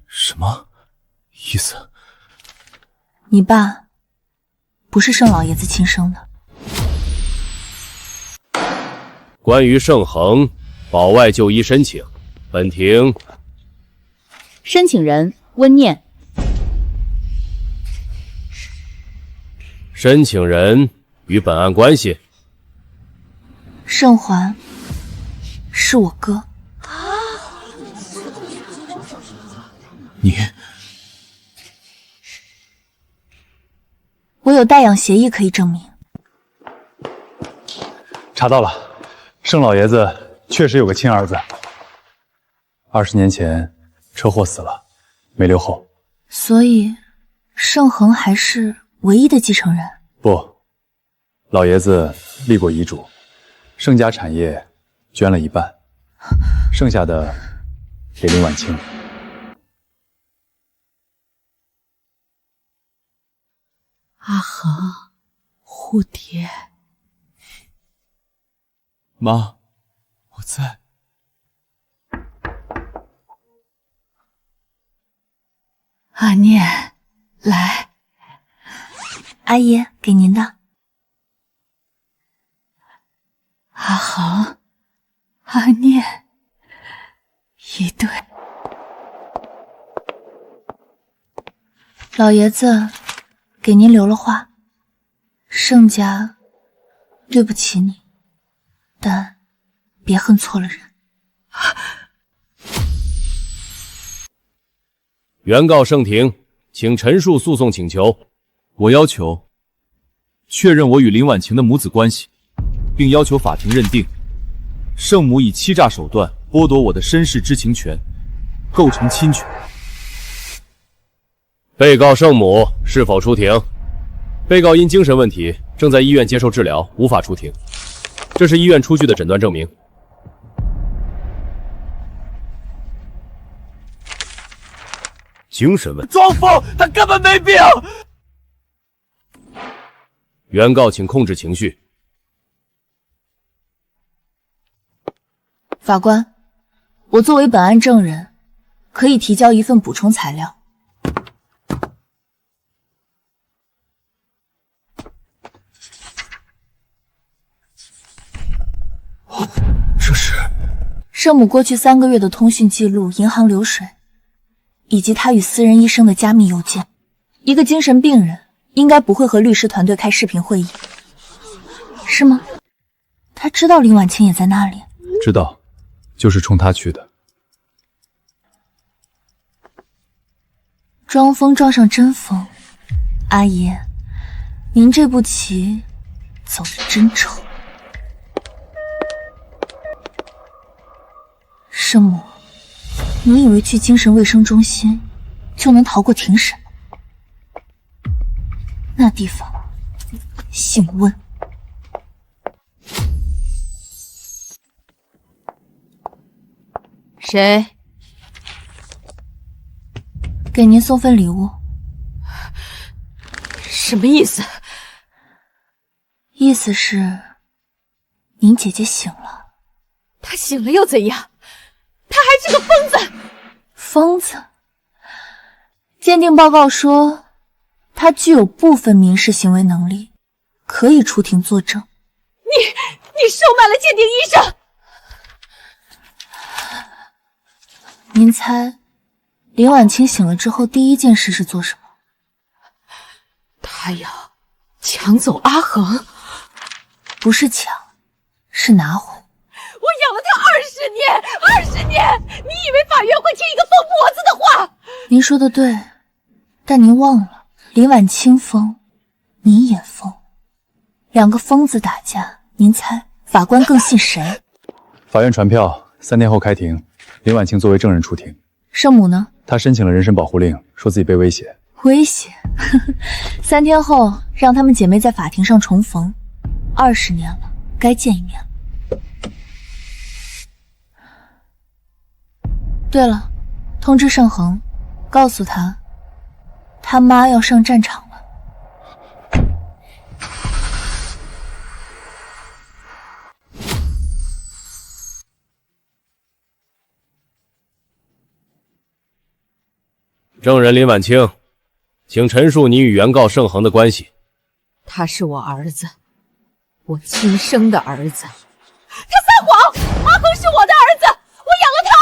什么意思？你爸不是盛老爷子亲生的。关于盛恒保外就医申请，本庭申请人温念。申请人与本案关系。盛环是我哥。你，我有代养协议可以证明。查到了，盛老爷子确实有个亲儿子，20年前车祸死了，没留后。所以，盛恒还是唯一的继承人？不，老爷子立过遗嘱，盛家产业捐了一半，剩下的给林婉清。阿恒，蝴蝶，妈，我在。阿念，来，阿姨给您的。阿恒，阿念，一对。老爷子给您留了话，盛家对不起你，但别恨错了人。原告盛庭，请陈述诉讼请求。我要求确认我与林婉晴的母子关系，并要求法庭认定盛母以欺诈手段剥夺我的身世知情权，构成侵权。被告盛母是否出庭？被告因精神问题正在医院接受治疗，无法出庭。这是医院出具的诊断证明。精神问题？装疯，他根本没病。原告请控制情绪。法官，我作为本案证人，可以提交一份补充材料。这是盛母过去3个月的通讯记录、银行流水，以及他与私人医生的加密邮件。一个精神病人应该不会和律师团队开视频会议，是吗？他知道林婉清也在那里。知道，就是冲他去的。装疯撞上真疯，阿姨，您这步棋走得真丑。盛母，你以为去精神卫生中心就能逃过庭审？那地方姓温。谁？给您送份礼物。什么意思？意思是，您姐姐醒了。她醒了又怎样？她还是个疯子。疯子？鉴定报告说，她具有部分民事行为能力，可以出庭作证。你收买了鉴定医生。您猜，林婉清醒了之后第一件事是做什么？她要抢走阿恒。不是抢，是拿回。我养了他20年，你以为法院会听一个疯婆子的话？您说的对，但您忘了，林婉清疯，你也疯，两个疯子打架，您猜法官更信谁？法院传票，3天后开庭，林婉清作为证人出庭。圣母呢？她申请了人身保护令，说自己被威胁。威胁？3天后让她们姐妹在法庭上重逢。20年了，该见一面了。对了，通知盛恒，告诉他，他妈要上战场了。证人林婉清，请陈述你与原告盛恒的关系。他是我儿子，我亲生的儿子。他撒谎！阿恒是我的儿子，我养了他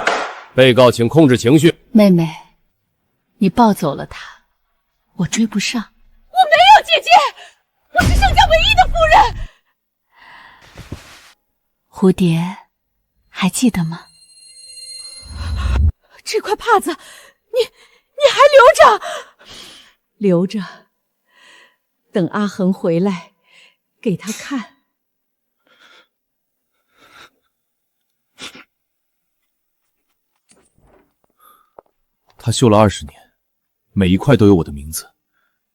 20年。被告请控制情绪。妹妹，你抱走了他，我追不上。我没有姐姐，我是盛家唯一的夫人。蝴蝶，还记得吗？这块帕子，你还留着？留着，等阿恒回来，给他看。他绣了20年，每一块都有我的名字。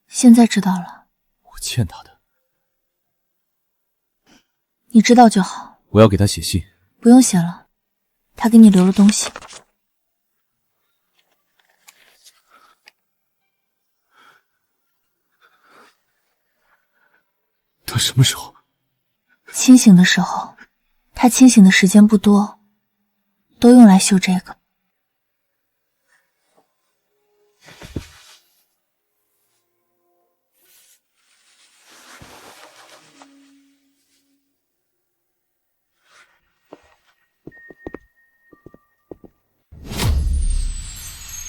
现在知道了，我欠他的。你知道就好。我要给他写信。不用写了，他给你留了东西。他什么时候？清醒的时候，他清醒的时间不多，都用来绣这个。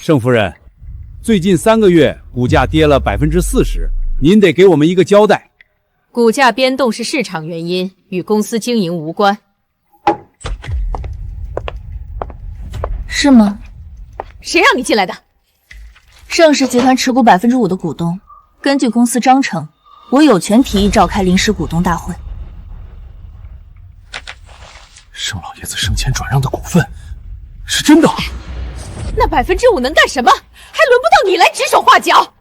盛夫人，最近3个月股价跌了40%，您得给我们一个交代。股价变动是市场原因，与公司经营无关。是吗？谁让你进来的？盛氏集团持股5%的股东，根据公司章程，我有权提议召开临时股东大会。盛老爷子生前转让的股份是真的？那5%能干什么？还轮不到你来指手画脚。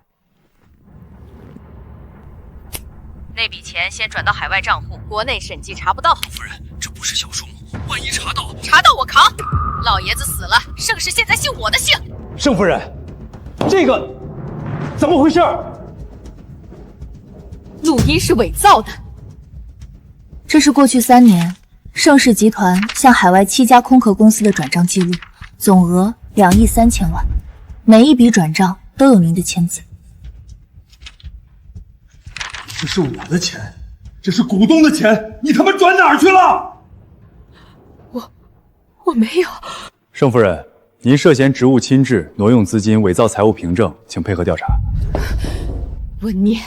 那笔钱先转到海外账户，国内审计查不到。夫人，这不是小数目，万一查到我扛。老爷子死了，盛氏现在姓我的姓。盛夫人，这个怎么回事？录音是伪造的。这是过去3年盛氏集团向海外7家空壳公司的转账记录，总额2亿3千万，每一笔转账都有您的签字。这是我的钱，这是股东的钱，你他妈转哪儿去了？我没有。盛夫人，您涉嫌职务侵治、挪用资金、伪造财务凭证，请配合调查。温念，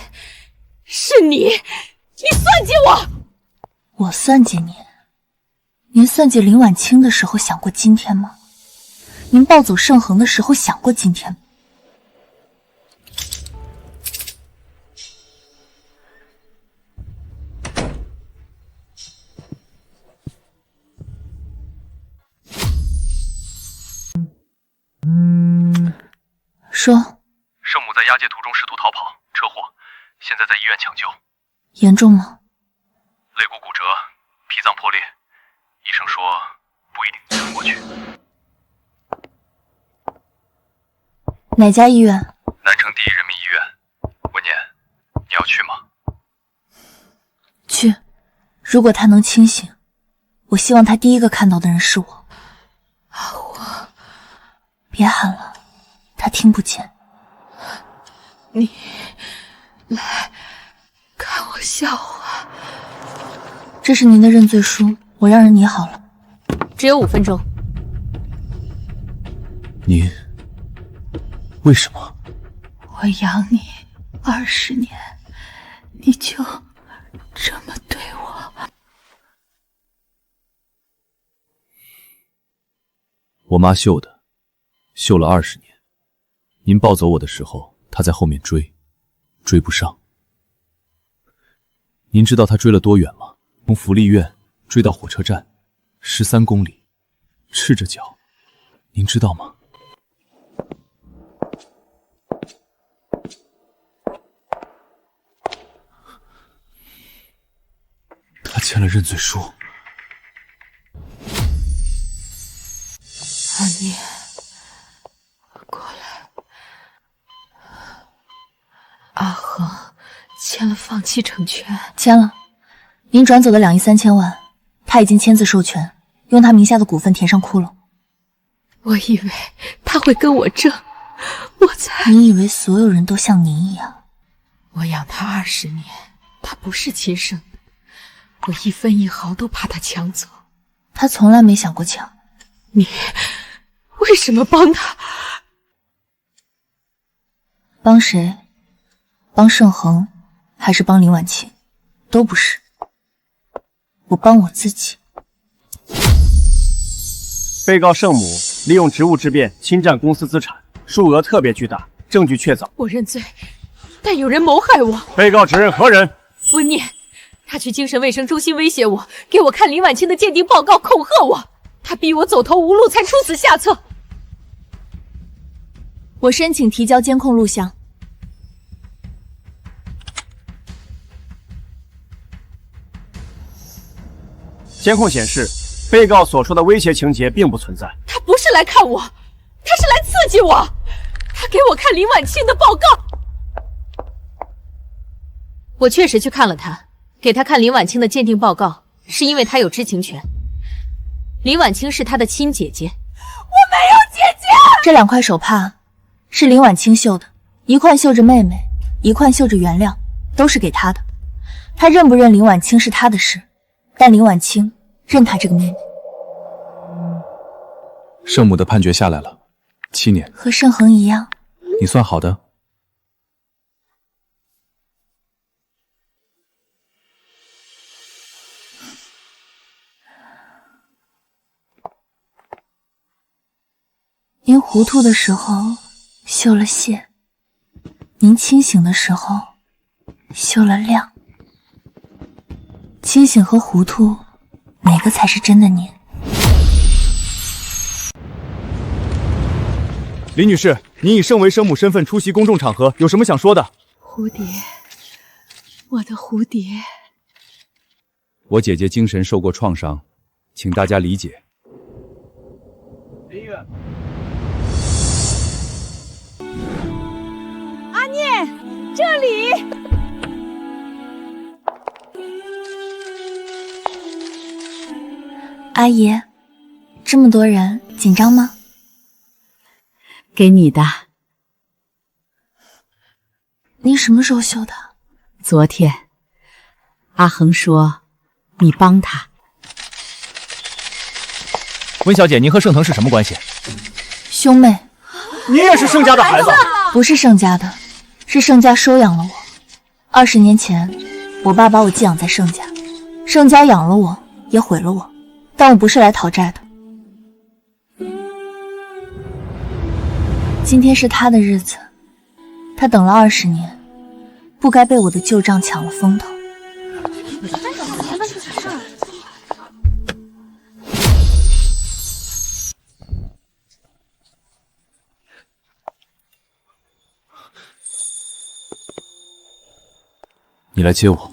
是你算计我！我算计您？您算计林婉清的时候想过今天吗？您抱走盛恒的时候想过今天吗？说。圣母在押解途中试图逃跑，车祸，现在在医院抢救。严重吗？肋骨骨折，脾脏破裂，医生说不一定撑过去。哪家医院？南城第一人民医院。文念，你要去吗？如果他能清醒，我希望他第一个看到的人是我。阿火，别喊了，他听不见。你来看我笑话。这是您的认罪书，我让人拟好了。只有5分钟。你为什么？我养你20年，你就这么对我？我妈秀的，秀了20年。您抱走我的时候，她在后面追，追不上。您知道她追了多远吗？从福利院追到火车站，13公里，赤着脚。您知道吗？他签了认罪书。阿念，过来。阿恒签了放弃成全。签了。您转走的2亿3千万，他已经签字授权，用他名下的股份填上窟窿。我以为他会跟我争，我才……你以为所有人都像您一样？我养他20年，他不是亲生的，我1分1毫都怕他抢走。他从来没想过抢。你为什么帮他？帮谁？帮盛恒，还是帮林婉清？都不是。我帮我自己。被告盛母利用职务之便侵占公司资产，数额特别巨大，证据确凿。我认罪，但有人谋害我。被告指认何人？温念，他去精神卫生中心威胁我，给我看林婉清的鉴定报告，恐吓我。他逼我走投无路，才出此下策。我申请提交监控录像。监控显示，被告所说的威胁情节并不存在。他不是来看我，他是来刺激我。他给我看林婉清的报告。我确实去看了他，给他看林婉清的鉴定报告，是因为他有知情权。林婉清是他的亲姐姐。我没有姐姐。这2块手帕是林婉清绣的，一块绣着妹妹，一块绣着原谅，都是给他的。他认不认林婉清是他的事，但林婉清认他这个妹妹。圣母的判决下来了，7年。和盛恒一样。你算好的。您糊涂的时候绣了线，您清醒的时候绣了亮。清醒和糊涂，哪个才是真的您？林女士，您以盛为生母身份出席公众场合，有什么想说的？蝴蝶，我的蝴蝶。我姐姐精神受过创伤，请大家理解。林月，阿念，这里。阿姨，这么多人，紧张吗？给你的。您什么时候绣的？昨天。阿恒说你帮他。温小姐，您和盛腾是什么关系？兄妹。你也是盛家的孩子？不是盛家的，是盛家收养了我。20年前，我爸把我寄养在盛家，盛家养了我，也毁了我，但我不是来讨债的。今天是他的日子，他等了20年，不该被我的旧账抢了风头。你来接我。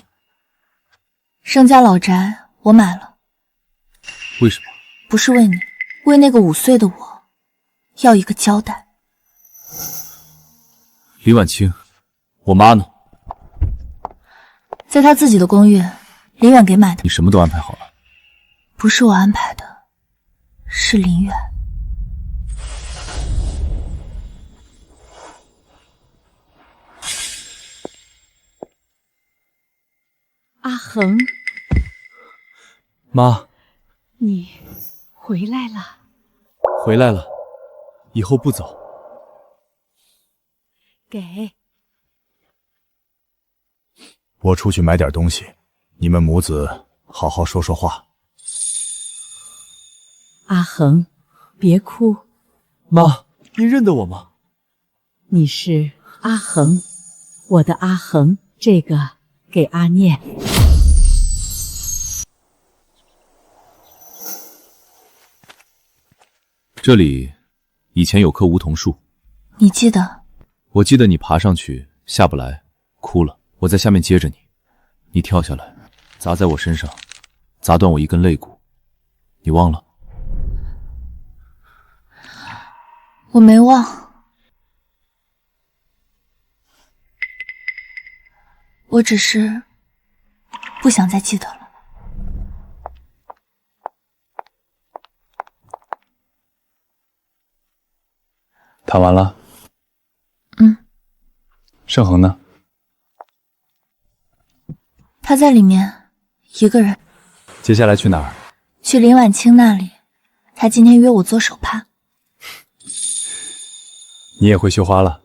盛家老宅我买了。为什么？不是为你，为那个5岁的我，要一个交代。李婉清，我妈呢？在她自己的公寓，林远给买的。你什么都安排好了？不是我安排的，是林远。阿恒，妈，你回来了。回来了，以后不走。给。我出去买点东西，你们母子好好说说话。阿恒，别哭。妈，您认得我吗？你是阿恒，我的阿恒，这个给阿念。这里以前有棵梧桐树，你记得？我记得你爬上去下不来，哭了，我在下面接着你，你跳下来，砸在我身上，砸断我一根肋骨，你忘了？我没忘，我只是不想再记得了。谈完了。盛恒呢？他在里面，一个人。接下来去哪儿？去林婉清那里，他今天约我做手帕。你也会绣花了？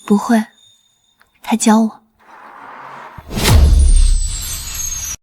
不会，他教我。